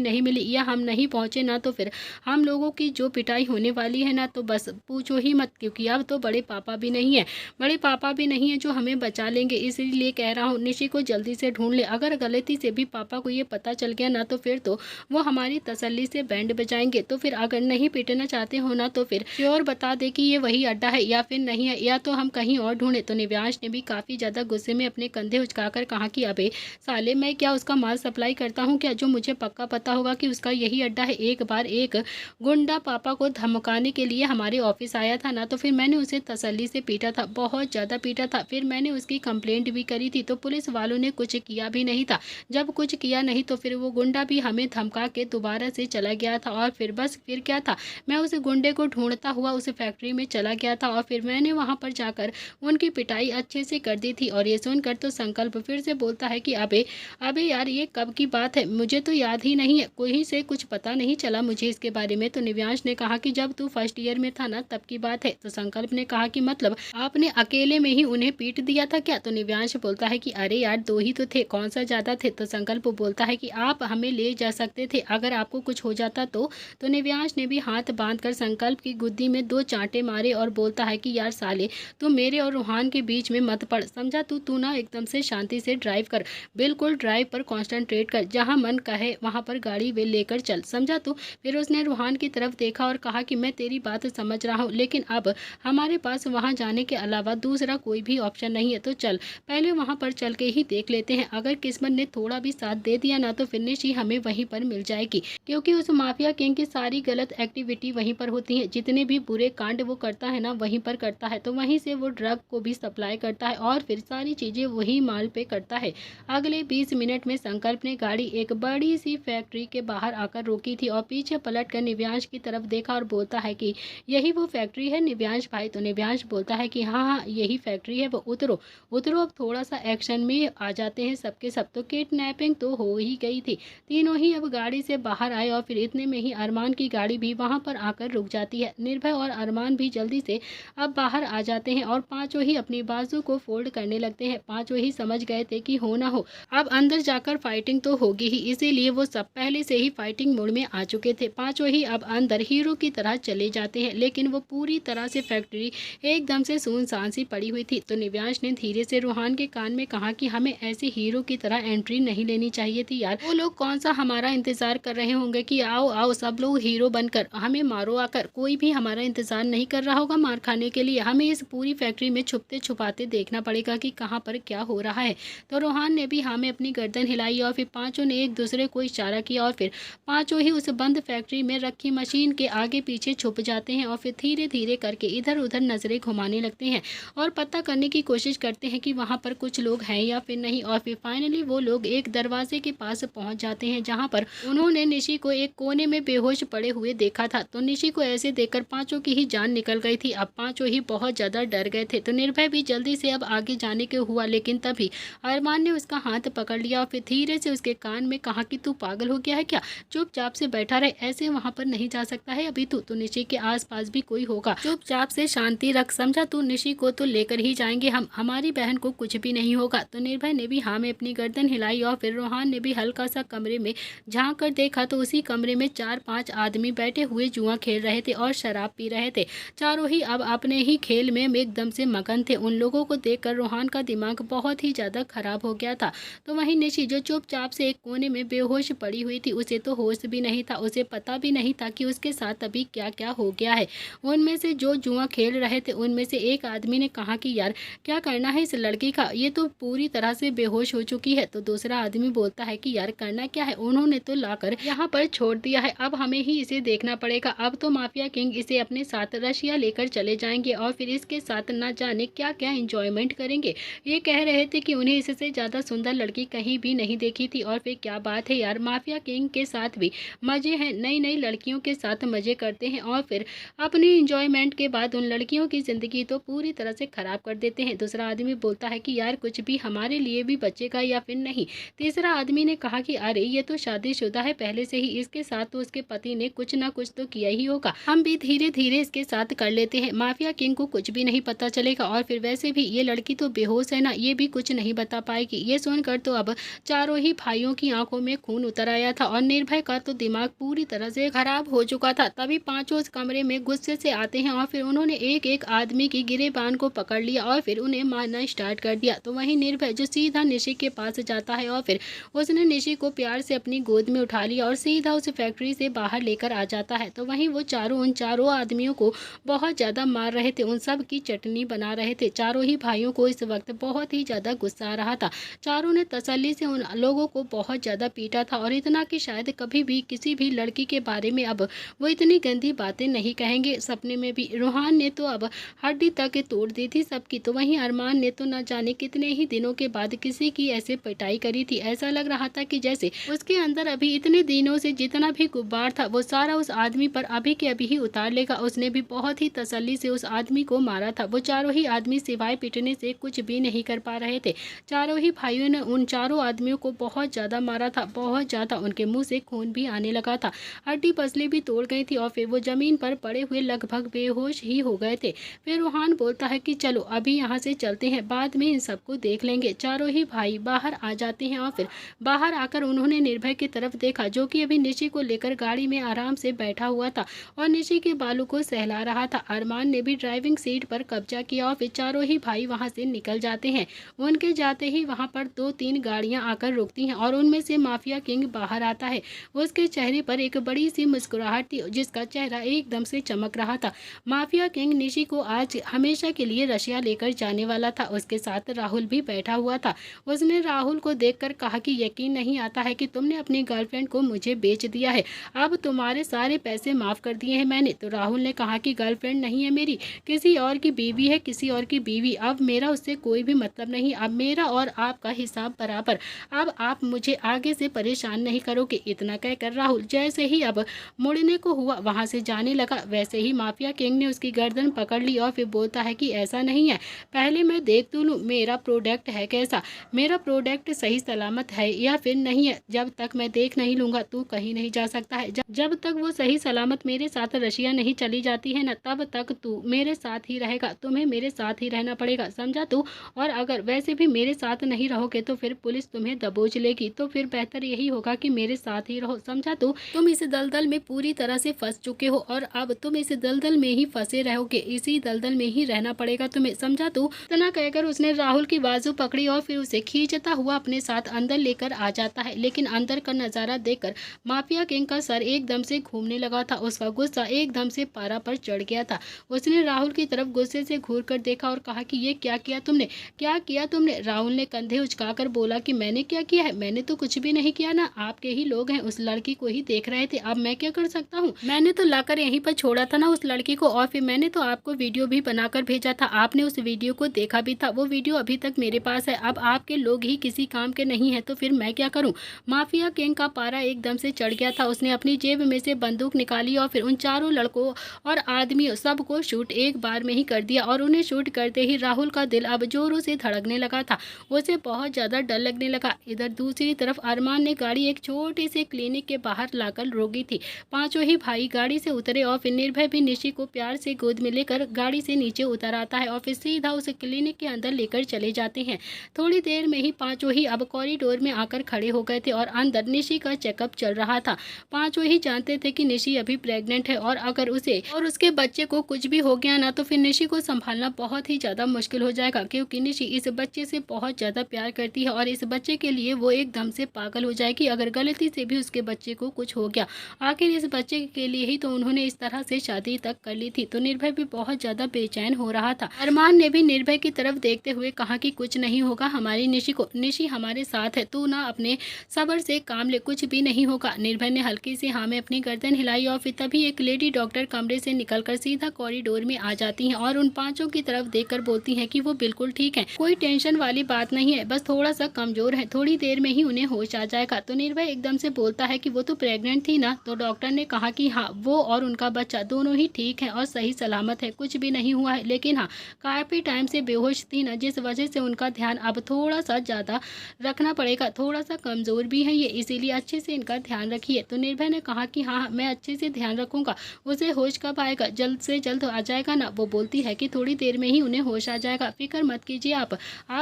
नहीं मिली या हम नहीं पहुंचे ना, तो फिर हम लोगों की जो पिटाई होने वाली है ना, तो बस पूछो ही मत, क्योंकि अब तो बड़े पापा भी नहीं है जो हमें बचा लेंगे। इसलिए कह रहा हूँ निशी को जल्दी से ढूंढ ले, अगर गलती से भी पापा को ये पता चल गया ना, तो फिर तो वो हमारी तसल्ली से बैंड बजाएंगे। तो फिर अगर नहीं पीटना चाहते हो ना, तो फिर श्योर बता दे कि ये वही अड्डा है या फिर नहीं है, या तो हम कहीं और ढूंढे। तो निव्यांश ने भी काफी ज्यादा गुस्से में अपने कंधे उचकाकर कहा कि अबे साले, मैं क्या उसका माल सप्लाई करता हूँ क्या, जो मुझे पक्का पता होगा कि उसका यही अड्डा है। एक बार एक गुंडा पापा को धमकाने के लिए हमारे ऑफिस आया था ना, तो फिर मैंने उसे तसल्ली से पीटा था, बहुत ज़्यादा पीटा था। फिर मैंने उसकी कंप्लेंट भी करी थी, तो पुलिस वालों ने कुछ किया भी नहीं था। जब कुछ किया नहीं तो फिर वो गुंडा भी हमें धमका के दोबारा से चला गया था। और फिर बस फिर क्या था, मैं उस गुंडे को ढूंढता हुआ उस फैक्ट्री में चला गया था और फिर मैंने वहाँ पर जाकर उनकी पिटाई अच्छे से कर दी थी। और ये सुनकर तो संकल्प फिर से बोलता है कि अबे अबे यार, ये कब की बात है, मुझे तो याद ही नहीं है, कोई से कुछ पता नहीं चला मुझे इसके बारे में। तो निव्यांश ने कहा कि जब तू फर्स्ट ईयर में था ना, तब की बात है। तो संकल्प ने कहा कि मतलब आपने अकेले में ही उन्हें पीट दिया था क्या। तो निव्यांश बोलता है कि अरे यार, दो ही तो थे, कौन सा ज्यादा थे। तो संकल्प बोलता है कि आप हमें ले जा सकते थे अगर आपको कुछ हो जाता तो। निव्यांश ने भी हाथ बांधकर संकल्प की गुद्दी में 2 चांटे मारे और बोलता है कि यार साले, तू मेरे और रूहान के बीच में मत पड़, समझा। तू ना एकदम से शांति से ड्राइव कर, बिल्कुल ड्राइव पर कॉन्सेंट्रेट कर, जहाँ मन कहे वहाँ पर गाड़ी वे लेकर चल, समझा तू। फिर उसने रूहान की तरफ देखा और कहा कि मैं तेरी बात समझ रहा हूँ, लेकिन अब हमारे पास वहाँ जाने के अलावा दूसरा कोई भी ऑप्शन नहीं है। तो चल पहले वहाँ पर चल के ही देख लेते हैं, अगर किस्मत ने थोड़ा भी साथ दे दिया ना, तो फिनिश ही हमें वहीं पर मिल जाएगी, क्योंकि उस माफिया किंग की सारी गलत एक्टिविटी वहीं पर होती है, जितने भी बुरे कांड वो करता है ना वहीं पर करता है। तो वहीं से वो ड्रग को भी सप्लाई करता है और फिर सारी चीजें वही माल पे करता है। अगले 20 मिनट में संकल्प ने गाड़ी एक बड़ी सी फैक्ट्री के बाहर आकर रोकी थी और पीछे पलट कर निव्यांश की तरफ देखा और बोलता है कि यही वो फैक्ट्री है निव्यांश भाई। तो निव्यांश बोलता है कि हाँ यही फैक्ट्री है, वो उतरो उतरो, अब थोड़ा सा एक्शन में आ जाते हैं सबके सब। तो किडनैपिंग तो हो ही गई थी, तीनों ही अब गाड़ी से बाहर आए और फिर इतने में ही अरमान की गाड़ी भी वहां पर आकर रुक जाती है। निर्भय और अरमान भी जल्दी से अब बाहर आ जाते हैं और पांचों ही अपनी बाजू को फोल्ड करने लगते हैं। पांचों ही समझ गए थे कि हो ना हो अब अंदर जाकर फाइटिंग तो होगी ही, इसीलिए वो सब पहले से ही फाइटिंग मोड में आ चुके थे। पांचों ही अब अंदर हीरो की तरह चले जाते हैं, लेकिन वो पूरी तरह से फैक्ट्री एकदम से सुनसान सी पड़ी हुई थी। तो निव्यांश ने धीरे से रूहान के कान में कहा कि हमें ऐसे हीरो की तरह एंट्री नहीं लेनी चाहिए थी यार, वो लोग कौन सा हमारा इंतजार कर रहे होंगे कि आओ आओ सब लोग हीरो बनकर हमें मारो आकर, कोई भी हमारा इंतजार नहीं कर रहा होगा मार खाने के लिए। हमें इस पूरी फैक्ट्री में छुपते छुपाते देखना पड़ेगा कि कहाँ पर क्या हो रहा है। तो रूहान ने भी हाँ में अपनी गर्दन हिलाई और फिर पांचों ने एक दूसरे को इशारा किया और फिर पांचों ही उस बंद फैक्ट्री में रखी मशीन के आगे पीछे छुप जाते हैं और फिर धीरे धीरे करके इधर उधर नजरें घुमाने लगते हैं और पता करने की कोशिश करते हैं कि वहाँ पर कुछ लोग हैं या फिर नहीं। और फिर फाइनली वो लोग एक दरवाजे के पास पहुंच जाते हैं, जहाँ पर उन्होंने निशी को एक कोने में बेहोश पड़े हुए देखा था। तो निशी को ऐसे देखकर पांचों की ही जान निकल गई थी। अब पांचों ही बहुत ज्यादा डर गए थे। तो निर्भय भी जल्दी से अब आगे जाने के हुआ, लेकिन तभी अरमान ने उसका हाथ पकड़ लिया और फिर धीरे से उसके कान में कहा कि तू पागल हो गया है क्या, चुपचाप से बैठा रहे, ऐसे वहां पर नहीं जा सकता है अभी तू, तो निशी के आसपास भी कोई होगा, चुपचाप से शांति रख, समझा तू। निशी को तो लेकर ही जाएंगे हम, हमारी बहन को कुछ भी नहीं होगा। तो निर्भय ने भी हाँ में अपनी गर्दन हिलाई और फिर रूहान ने भी हल्का सा कमरे में झांक कर देखा तो उसी कमरे में 4-5 आदमी बैठे हुए जुआ खेल रहे थे और शराब पी रहे थे। चारों ही अब अपने ही खेल में एकदम से मगन थे। उन लोगों को देखकर रूहान का दिमाग बहुत ही ज्यादा खराब हो गया था। तो वहीं निशी जो चुपचाप से एक कोने में बेहोश पड़ी हुई थी, उसे तो होश भी नहीं था, उसे पता भी नहीं था कि उसके साथ अभी क्या क्या हो गया है। उनमें से जो जुआ खेल रहे थे उनमें से एक आदमी ने कहा कि यार क्या करना है इस लड़की का, ये तो पूरी तरह से बेहोश हो चुकी है। तो दूसरा आदमी बोलता है कि यार करना क्या है, उन्होंने तो लाकर यहाँ पर छोड़ दिया है, अब हमें ही इसे देखना पड़ेगा। अब तो माफिया किंग इसे अपने साथ रशिया लेकर चले जाएंगे और फिर इसके साथ ना जाने क्या क्या एंजॉयमेंट करेंगे। ये कह रहे थे कि उन्हें इससे ज़्यादा सुंदर लड़की कहीं भी नहीं देखी थी। और फिर क्या बात है यार, माफिया किंग के साथ भी मज़े हैं, नई नई लड़कियों के साथ मज़े करते हैं और फिर अपनी इंजॉयमेंट के बाद उन लड़कियों की ज़िंदगी तो पूरी तरह से ख़राब कर देते हैं। दूसरा आदमी बोलता है कि यार कुछ भी हमारे लिए भी बचेगा या फिर नहीं। तीसरा आदमी ने कहा कि अरे ये तो शादीशुदा है पहले से ही, इसके साथ तो उसके पति ने कुछ ना कुछ तो किया ही होगा, हम भी धीरे धीरे इसके साथ कर लेते हैं, माफिया किंग को कुछ भी नहीं पता चलेगा। और फिर वैसे भी ये लड़की तो बेहोश है ना, ये भी कुछ नहीं बता पाएगी। ये सुनकर तो अब चारों ही भाइयों की आंखों में खून उतर आया था और निर्भय का तो दिमाग पूरी तरह से खराब हो चुका था। तभी पांचों उस कमरे में गुस्से से आते हैं और फिर उन्होंने एक एक आदमी की गिरेबान को पकड़ लिया और फिर उन्हें मारना स्टार्ट कर दिया। तो वहीं निर्भय जो सीधा निशी के पास जाता है और फिर उसने निशी को प्यार से अपनी गोद में उठा लिया और सीधा उस फैक्ट्री से बाहर लेकर आ जाता है। तो वहीं वो उन चारों आदमियों को बहुत ज़्यादा मार रहे थे, उन सब की चटनी बना रहे थे। चारों ही भाइयों को इस वक्त बहुत ही ज़्यादा गुस्सा आ रहा था। चारों ने तसल्ली से उन लोगों को बहुत ज़्यादा पीटा था और इतना कि शायद कभी भी किसी भी लड़की के बारे में अब वो इतनी गंदी बातें नहीं कहेंगे। सपने में भी रूहान ने तो अब हड्डी तक तोड़ दी थी सबकी। तो वहीं अरमान ने तो न जाने कितने ही दिनों के बाद किसी की ऐसे पिटाई करी थी। ऐसा लग रहा था कि जैसे उसके अंदर अभी इतने दिनों से जितना भी गुब्बार था वो सारा उस आदमी पर अभी के अभी ही उतार लेगा। उसने भी बहुत ही तसल्ली से उस आदमी को मारा था। वो चारों ही आदमी सिवाय पिटने से कुछ भी नहीं कर पा रहे थे। चारों ही भाइयों ने उन चारों आदमियों को बहुत ज़्यादा मारा था, बहुत ज़्यादा। उनके मुंह से खून भी आने लगा था, हड्डी पसली भी तोड़ गई थी और फिर वो ज़मीन पर पड़े हुए लगभग बेहोश ही हो गए थे। फिर रूहान बोलता है कि चलो अभी यहाँ से चलते हैं, बाद में इन सबको देख लेंगे। चारों ही भाई बाहर आ जाते हैं और फिर बाहर आकर उन्होंने निर्भय की तरफ देखा जो कि अभी निशी को लेकर गाड़ी में आराम से बैठा हुआ था और निशी के बालों को सहला रहा था। अरमान ने भी ड्राइविंग सीट पर कब्जा किया और फिर चारों ही भाई वहां से निकल जाते हैं। उनके जाते ही वहां पर 2-3 गाड़ियां आकर रुकती हैं और उनमें से माफिया किंग बाहर आता है। उसके चेहरे पर एक बड़ी सी मुस्कुराहट थी जिसका चेहरा एकदम से चमक रहा था। माफिया किंग निशी को आज हमेशा के लिए रशिया लेकर जाने वाला था। उसके साथ राहुल भी बैठा हुआ था। उसने राहुल को देखकर कहा कि यकीन नहीं आता है कि तुमने अपनी गर्लफ्रेंड को मुझे बेच दिया है, अब तुम्हारे सारे पैसे माफ़ कर दिए हैं मैंने। तो राहुल ने कहा कि गर्लफ्रेंड नहीं है मेरी, किसी और की बीवी है, किसी और की बीवी। अब मेरा उससे कोई भी मतलब नहीं, अब मेरा और आपका हिसाब बराबर। अब आप मुझे आगे से परेशान नहीं करोगे। इतना कहकर राहुल जैसे ही अब मुड़ने को हुआ वहाँ से जाने लगा। वैसे ही माफिया किंग ने उसकी गर्दन पकड़ ली और फिर बोलता है कि ऐसा नहीं है, पहले मैं देख तो लूँ मेरा प्रोडक्ट है कैसा, मेरा प्रोडक्ट सही सलामत है या फिर नहीं है। जब तक मैं देख नहीं लूँगा तू कहीं नहीं जा सकता है। जब तक वो सही सलामत मेरे साथ रशिया नहीं चली जाती है ना, तब तक तू मेरे साथ ही रहेगा, तुम्हें मेरे साथ ही रहना पड़ेगा, समझा तू। और अगर वैसे भी मेरे साथ नहीं रहोगे तो फिर पुलिस तुम्हें दबोच लेगी, तो फिर बेहतर यही होगा कि मेरे साथ ही रहो, समझा तू। तुम इस दलदल में पूरी तरह से फंस चुके हो और अब तुम इस दलदल में ही फंसे रहोगे, इसी दलदल में ही रहना पड़ेगा तुम्हें, समझा तू। इतना कहकर उसने राहुल की बाजू पकड़ी और फिर उसे खींचता हुआ अपने साथ अंदर लेकर आ जाता है। लेकिन अंदर का नजारा देखकर माफिया किंग का सर एकदम से घूमने लगा था। उसका गुस्सा एकदम से पारा पर चढ़ गया था। उसने राहुल की तरफ गुस्से से घूर कर देखा और कहा कि ये क्या किया तुमने, क्या किया तुमने। राहुल ने कंधे उचकाकर बोला कि मैंने क्या किया है, मैंने तो कुछ भी नहीं किया ना, आपके ही लोग हैं, उस लड़की को ही देख रहे थे, अब मैं क्या कर सकता हूँ। मैंने तो लाकर यहीं पर छोड़ा था ना उस लड़की को, और फिर मैंने तो आपको वीडियो भी बनाकर भेजा था, आपने उस वीडियो को देखा भी था, वो वीडियो अभी तक मेरे पास है। अब आपके लोग ही किसी काम के नहीं है तो फिर मैं क्या करूँ। माफिया किंग का पारा एकदम से चढ़ गया था। उसने अपनी जेब में से बंदूक निकाली और फिर उन चारों लड़कों और आदमियों सबको शूट एक बार में ही कर दिया और उन्हें शूट करते ही राहुल का दिल अब जोरों से धड़कने लगा था, उसे बहुत ज़्यादा डर लगने लगा। इधर दूसरी तरफ अरमान ने गाड़ी एक छोटे से क्लिनिक के बाहर लाकर रोकी थी। पांचों ही भाई गाड़ी से उतरे और फिर निर्भय भी निशी को प्यार से गोद में लेकर गाड़ी से नीचे उतर आता है और फिर सीधा उसे क्लिनिक के अंदर लेकर चले जाते हैं। थोड़ी देर में ही पांचों ही अब कॉरिडोर में आकर खड़े हो गए थे और अंदर निशी का चेकअप चल रहा था। पांचों ही जानते थे कि निशी अभी प्रेग्नेंट है और अगर उसे और उसके बच्चे को कुछ भी हो गया ना तो फिर निशी को संभालना बहुत ही ज़्यादा मुश्किल हो जाएगा, क्योंकि निशी इस बच्चे से बहुत ज़्यादा प्यार करती है और इस बच्चे के लिए वो एकदम से पागल हो जाएगी अगर गलती से भी उसके बच्चे को कुछ हो गया। आखिर इस बच्चे के लिए ही तो उन्होंने इस तरह से शादी तक कर ली थी। तो निर्भय भी बहुत ज़्यादा बेचैन हो रहा था। अरमान ने भी निर्भय की तरफ देखते हुए कहा कि कुछ नहीं होगा हमारी निशी को, निशी हमारे साथ है, तू ना अपने सब्र से काम ले, कुछ भी नहीं होगा। निर्भय ने हल्की से हाँ में अपनी गर्दन हिलाई और फिर तभी एक लेडी डॉक्टर कमरे से निकलकर सीधा कॉरिडोर में आ जाती हैं और उन पांचों की तरफ देखकर बोलती हैं कि वो बिल्कुल ठीक है, कोई टेंशन टेंशन वाली बात नहीं है, बस थोड़ा सा कमज़ोर है, थोड़ी देर में ही उन्हें होश आ जाएगा। तो निर्भय एकदम से बोलता है कि वो तो प्रेग्नेंट थी ना। तो डॉक्टर ने कहा कि हाँ, वो और उनका बच्चा दोनों ही ठीक है और सही सलामत है, कुछ भी नहीं हुआ है। लेकिन हाँ, काफ़ी टाइम से बेहोश थी ना, जिस वजह से उनका ध्यान अब थोड़ा सा ज़्यादा रखना पड़ेगा, थोड़ा सा कमज़ोर भी है ये, इसीलिए अच्छे से इनका ध्यान रखिए। तो निर्भय ने कहा कि हाँ, मैं अच्छे से ध्यान रखूँगा। उसे होश कब आएगा? जल्द से जल्द आ जाएगा ना। वो बोलती है कि थोड़ी देर में ही उन्हें होश आ जाएगा, फिक्र मत कीजिए आप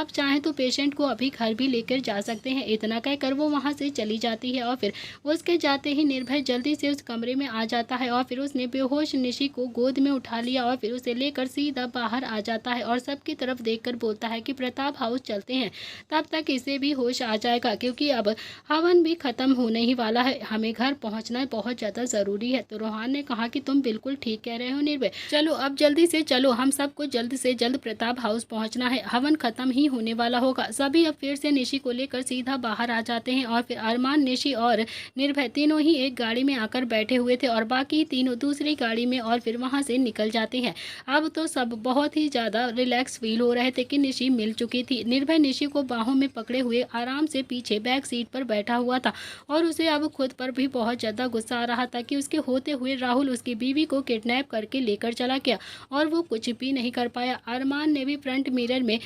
चाहें तो पेशेंट को अभी घर भी लेकर जा सकते हैं। इतना कहकर वो वहाँ से चली जाती है और फिर उसके जाते ही निर्भय जल्दी से उस कमरे में आ जाता है और फिर उसने बेहोश निशी को गोद में उठा लिया और फिर उसे लेकर सीधा बाहर आ जाता है और सबकी तरफ देखकर बोलता है कि प्रताप हाउस चलते हैं, तब तक इसे भी होश आ जाएगा, क्योंकि अब हवन भी खत्म होने ही वाला है, हमें घर पहुंचना बहुत ज़्यादा ज़रूरी है। तो रोहान ने कहा कि तुम बिल्कुल ठीक कह रहे हो निर्भय, चलो अब जल्दी से चलो, हम सबको जल्द से जल्द प्रताप हाउस पहुंचना है, हवन खत्म ही होने वाला होगा। सभी अब फिर से निशी को लेकर सीधा बाहर आ जाते हैं और फिर अरमान, निशी और निर्भय तीनों ही एक गाड़ी में आकर बैठे हुए थे और बाकी तीनों दूसरी गाड़ी में और फिर वहां से निकल जाते हैं। अब तो सब बहुत ही ज़्यादा रिलैक्स फील हो रहे थे कि निशी मिल चुकी थी। निर्भय निशी को बाहों में पकड़े हुए आराम से पीछे बैक सीट पर बैठा हुआ था और उसे अब खुद पर भी बहुत ज़्यादा गुस्सा आ रहा था कि उसके होते हुए राहुल उसकी बीवी को किडनैप करके लेकर चला गया और वो कुछ भी नहीं कर पाया। अरमान ने भी फ्रंट मिरर में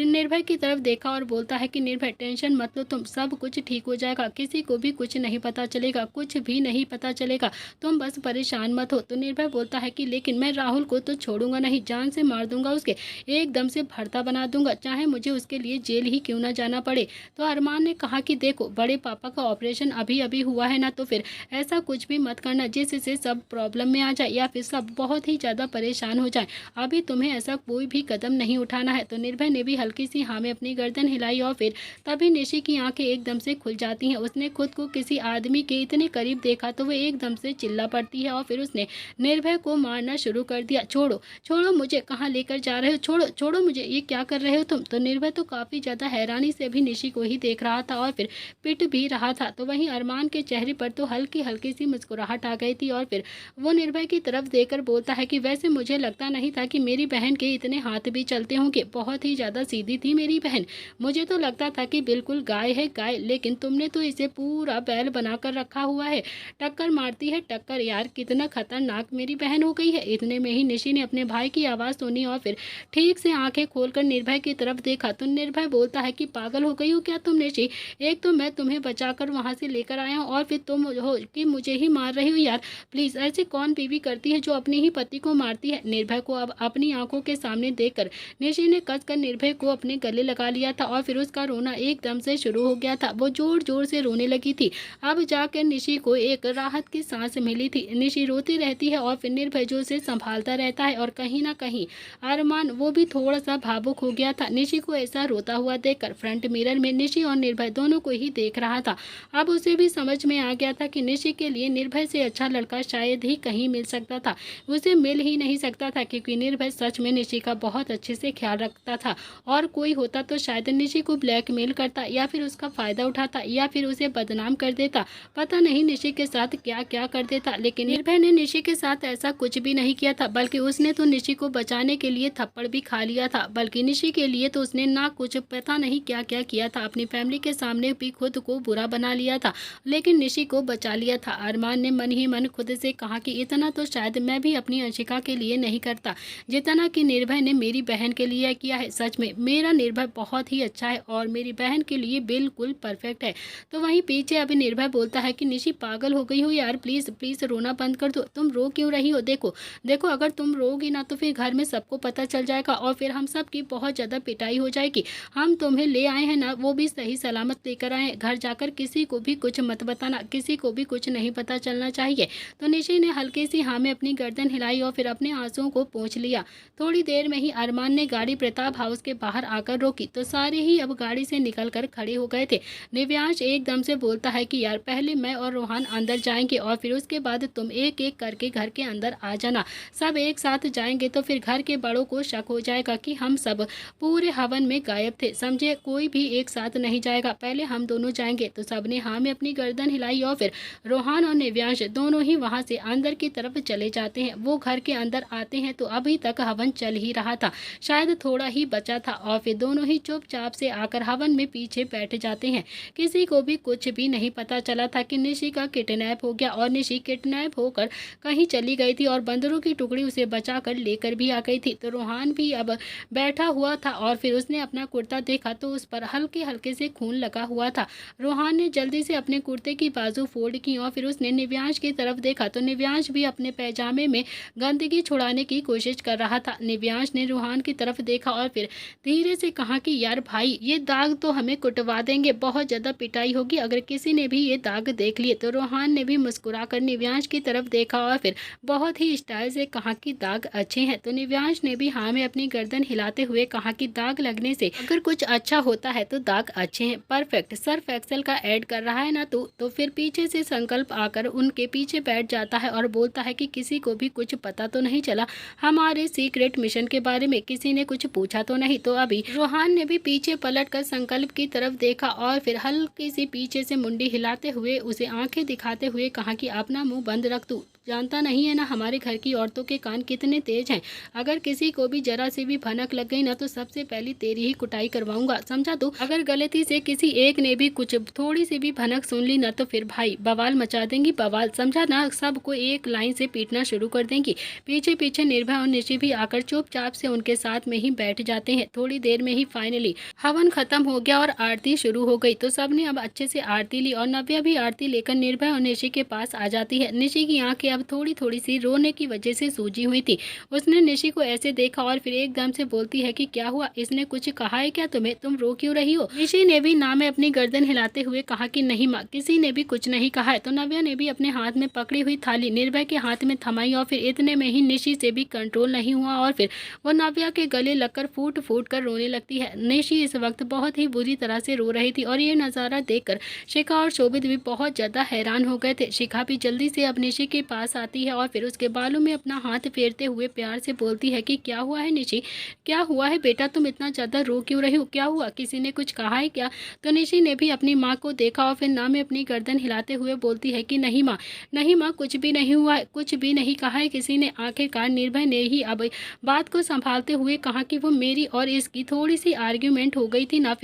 निर्भय की तरफ देखा और बोलता है कि निर्भय टेंशन मत लो तुम, सब कुछ ठीक हो जाएगा, किसी को भी कुछ नहीं पता चलेगा, कुछ भी नहीं पता चलेगा, तुम बस परेशान मत हो। तो निर्भय बोलता है कि लेकिन मैं राहुल को तो छोड़ूंगा नहीं, जान से मार दूंगा उसके, एकदम से भरता बना दूंगा, चाहे मुझे उसके लिए जेल ही क्यों ना जाना पड़े। तो अरमान ने कहा कि देखो, बड़े पापा का ऑपरेशन अभी अभी हुआ है ना, तो फिर ऐसा कुछ भी मत करना जिससे सब प्रॉब्लम में आ जाए या फिर सब बहुत ही ज़्यादा परेशान हो जाए, अभी तुम्हें ऐसा कोई भी कदम नहीं उठाना है। तो निर्भय ने भी हल्की सी हाँ में अपनी गर्दन हिलाई और फिर तभी निशी की आंखें एकदम से खुल जाती हैं। उसने खुद को किसी आदमी के इतने करीब देखा तो वह एकदम से चिल्ला पड़ती है और फिर उसने निर्भय को मारना शुरू कर दिया। छोड़ो छोड़ो मुझे, कहाँ लेकर जा रहे हो, छोड़ो छोड़ो मुझे, ये क्या कर रहे हो तुम। तो निर्भय तो काफ़ी ज़्यादा हैरानी से भी निशी को ही देख रहा था और फिर पिट भी रहा था। तो वहीं अरमान के चेहरे पर तो हल्की हल्की सी मुस्कुराहट आ गई थी और फिर वो निर्भय की तरफ देखकर बोलता है कि वैसे मुझे लगता नहीं था कि मेरी बहन के इतने हाथ भी चलते होंगे, बहुत ही ज़्यादा सीधी थी मेरी बहन, मुझे तो लगता था कि बिल्कुल गाय है गाय, लेकिन तुमने तो इसे पूरा बैल बनाकर रखा हुआ है, टक्कर मारती है टक्कर, यार कितना खतरनाक मेरी बहन हो गई है। इतने में ही निशी ने अपने भाई की आवाज़ सुनी और फिर ठीक से आंखें खोलकर निर्भय की तरफ देखा। तो निर्भय बोलता है कि पागल हो गई हो क्या तुम निशी, एक तो मैं तुम्हें बचाकर वहाँ से लेकर आया हूँ और फिर तुम हो कि मुझे ही मार रही हो, यार प्लीज़, ऐसे कौन बीवी करती है जो अपने ही पति को मारती है। निर्भय को अब अपनी आंखों के सामने देखकर निशी ने कसकर निर्भय को अपने गले लगा लिया था और फिर उसका रोना एकदम से शुरू हो गया था, वो जोर जोर से रोने लगी थी। अब जाकर निशी को एक राहत की सांस मिली थी। निशी रोती रहती है और फिर निर्भय जो उसे संभालता रहता है और कहीं ना कहीं अरमान वो भी थोड़ा सा भावुक हो गया था निशी को ऐसा रोता हुआ देखकर। फ्रंट मिरर में निशी और निर्भय दोनों को ही देख रहा था। अब उसे भी समझ में आ गया था कि निशी के लिए निर्भय से अच्छा लड़का शायद ही कहीं मिल सकता था, उसे मिल ही नहीं सकता था, क्योंकि निर्भय सच में निशी का बहुत अच्छे से ख्याल रखता था और कोई होता तो शायद निशी को ब्लैकमेल करता या फिर उसका फ़ायदा उठाता या फिर उसे बदनाम कर देता, पता नहीं निशी के साथ क्या क्या कर देता। लेकिन निर्भय ने निशी के साथ ऐसा कुछ भी नहीं किया था, बल्कि उसने तो निशी को बचाने के लिए थप्पड़ भी खा लिया था, बल्कि निशी के लिए तो उसने ना कुछ पता नहीं क्या क्या किया था, अपनी फैमिली के सामने भी खुद को बुरा बना लिया था, लेकिन निशी को बचा लिया था। अरमान ने मन ही मन खुद से कहा कि इतना तो शायद मैं भी अपनी अंशिका के लिए नहीं करता जितना कि निर्भय ने मेरी बहन के लिए किया है। सच में मेरा निर्भय बहुत ही अच्छा है और मेरी बहन के लिए बिल्कुल परफेक्ट है। तो वहीं पीछे अभी निर्भय बोलता है कि निशी पागल हो गई हो यार, प्लीज़ प्लीज़ रोना बंद कर दो, तुम रो क्यों रही हो, देखो देखो अगर तुम रोगी ना तो फिर घर में सबको पता चल जाएगा और फिर हम सब की बहुत ज़्यादा पिटाई हो जाएगी। हम तुम्हें ले आए हैं ना, वो भी सही सलामत लेकर आए, घर जाकर किसी को भी कुछ मत बताना, किसी को भी कुछ नहीं पता चलना चाहिए। तो निशी ने हल्की सी हाँ में अपनी गर्दन हिलाई और फिर अपने आंसुओं को पोंछ लिया। थोड़ी देर में ही अरमान ने गाड़ी प्रताप हाउस के बाहर आकर रोकी तो सारे ही अब गाड़ी से निकलकर खड़े हो गए थे। निव्यांश एकदम से बोलता है कि यार पहले मैं और रोहान अंदर जाएंगे और फिर उसके बाद तुम एक एक करके घर के अंदर आ जाना, सब एक साथ जाएंगे तो फिर घर के बड़ों को शक हो जाएगा कि हम सब पूरे हवन में गायब थे, समझे, कोई भी एक साथ नहीं जाएगा, पहले हम दोनों जाएंगे। तो सबने हाँ में अपनी गर्दन हिलाई और फिर रोहान और निव्यांश दोनों ही वहां से अंदर की तरफ चले जाते हैं। वो घर के अंदर आते हैं तो अभी तक हवन चल ही रहा था, शायद थोड़ा ही बचा था और फिर दोनों ही चुपचाप से आकर हवन में पीछे बैठ जाते हैं। किसी को भी कुछ भी नहीं पता चला था कि निशी का किडनैप हो गया और निशी किडनैप होकर कहीं चली गई थी और बंदरों की टुकड़ी उसे बचाकर लेकर भी आ गई थी। तो रोहान भी अब बैठा हुआ था और फिर उसने अपना कुर्ता देखा तो उस पर हल्के हल्के से खून लगा हुआ था। रोहान ने जल्दी से अपने कुर्ते की बाजू फोल्ड की और फिर उसने निव्यांश की तरफ देखा तो निव्यांश भी अपने पैजामे में गंदगी छुड़ाने की कोशिश कर रहा था। निव्यांश ने रोहान की तरफ देखा और फिर धीरे से कहा कि यार भाई, ये दाग तो हमें कुटवा देंगे, बहुत ज़्यादा पिटाई होगी अगर किसी ने भी ये दाग देख लिए। तो रोहान ने भी मुस्कुराकर निव्यांश की तरफ देखा और फिर बहुत ही स्टाइल से कहा कि दाग अच्छे हैं। तो निव्यांश ने भी हाँ में अपनी गर्दन हिलाते हुए कहा कि दाग लगने से अगर कुछ अच्छा होता है तो दाग अच्छे हैं, परफेक्ट। सर्फ एक्सेल का ऐड कर रहा है ना तो फिर पीछे से संकल्प आकर उनके पीछे बैठ जाता है और बोलता है कि किसी को भी कुछ पता तो नहीं चला हमारे सीक्रेट मिशन के बारे में, किसी ने कुछ पूछा तो नहीं। तो अभी रोहान ने भी पीछे पलटकर संकल्प की तरफ देखा और फिर हल्की सी पीछे से मुंडी हिलाते हुए उसे आंखें दिखाते हुए कहा कि अपना मुंह बंद रख, तू जानता नहीं है ना हमारे घर की औरतों के कान कितने तेज हैं। अगर किसी को भी जरा से भी भनक लग गई ना तो सबसे पहले तेरी ही कुटाई करवाऊंगा, समझा तू। अगर गलती से किसी एक ने भी कुछ थोड़ी सी भी भनक सुन ली ना तो फिर भाई बवाल मचा देंगी, बवाल, समझा ना। सबको एक लाइन से पीटना शुरू कर देंगी। पीछे पीछे निर्भय और निशी भी आकर चुपचाप से उनके साथ में ही बैठ जाते हैं। थोड़ी देर में ही फाइनली हवन खत्म हो गया और आरती शुरू हो गई। तो सबने अब अच्छे से आरती ली और नव्या भी आरती लेकर निर्भय और निशी के पास आ जाती है। निशी की आंखें अब थोड़ी थोड़ी सी रोने की वजह से सूजी हुई थी। उसने निशी को ऐसे देखा और फिर एकदम से बोलती है कि क्या हुआ, इसने कुछ कहा है क्या तुम्हें, तुम रो क्यों रही हो। निशी ने भी ना में अपनी गर्दन हिलाते हुए कहा कि नहीं माँ, किसी ने भी कुछ नहीं कहा है। तो नव्या ने भी अपने हाथ में पकड़ी हुई थाली निर्भय के हाथ में थमाई और फिर इतने में ही निशी से भी कंट्रोल नहीं हुआ और फिर वो नव्या के गले लगकर फूट फूट कर रोने लगती है। निशी इस वक्त बहुत ही बुरी तरह से रो रही थी और ये नज़ारा देखकर शिखा और शोभित भी बहुत ज़्यादा हैरान हो गए थे। शिखा भी जल्दी से अब निशी के पास आती है और फिर उसके बालों में अपना हाथ फेरते हुए प्यार से बोलती है कि क्या हुआ है निशी, क्या हुआ है बेटा, तुम इतना ज़्यादा रो क्यों रही हो, क्या हुआ, किसी ने कुछ कहा है क्या। तो निशी ने भी अपनी माँ को देखा और फिर ना में अपनी गर्दन हिलाते हुए बोलती है कि नहीं माँ, नहीं माँ, कुछ भी नहीं हुआ है, कुछ भी नहीं कहा है किसी ने। आखिरकार निर्भय ने ही अब बात को संभालते हुए कहा कि वो मेरी और इसकी थोड़ी सी आर्ग्यूमेंट हो गई थी ना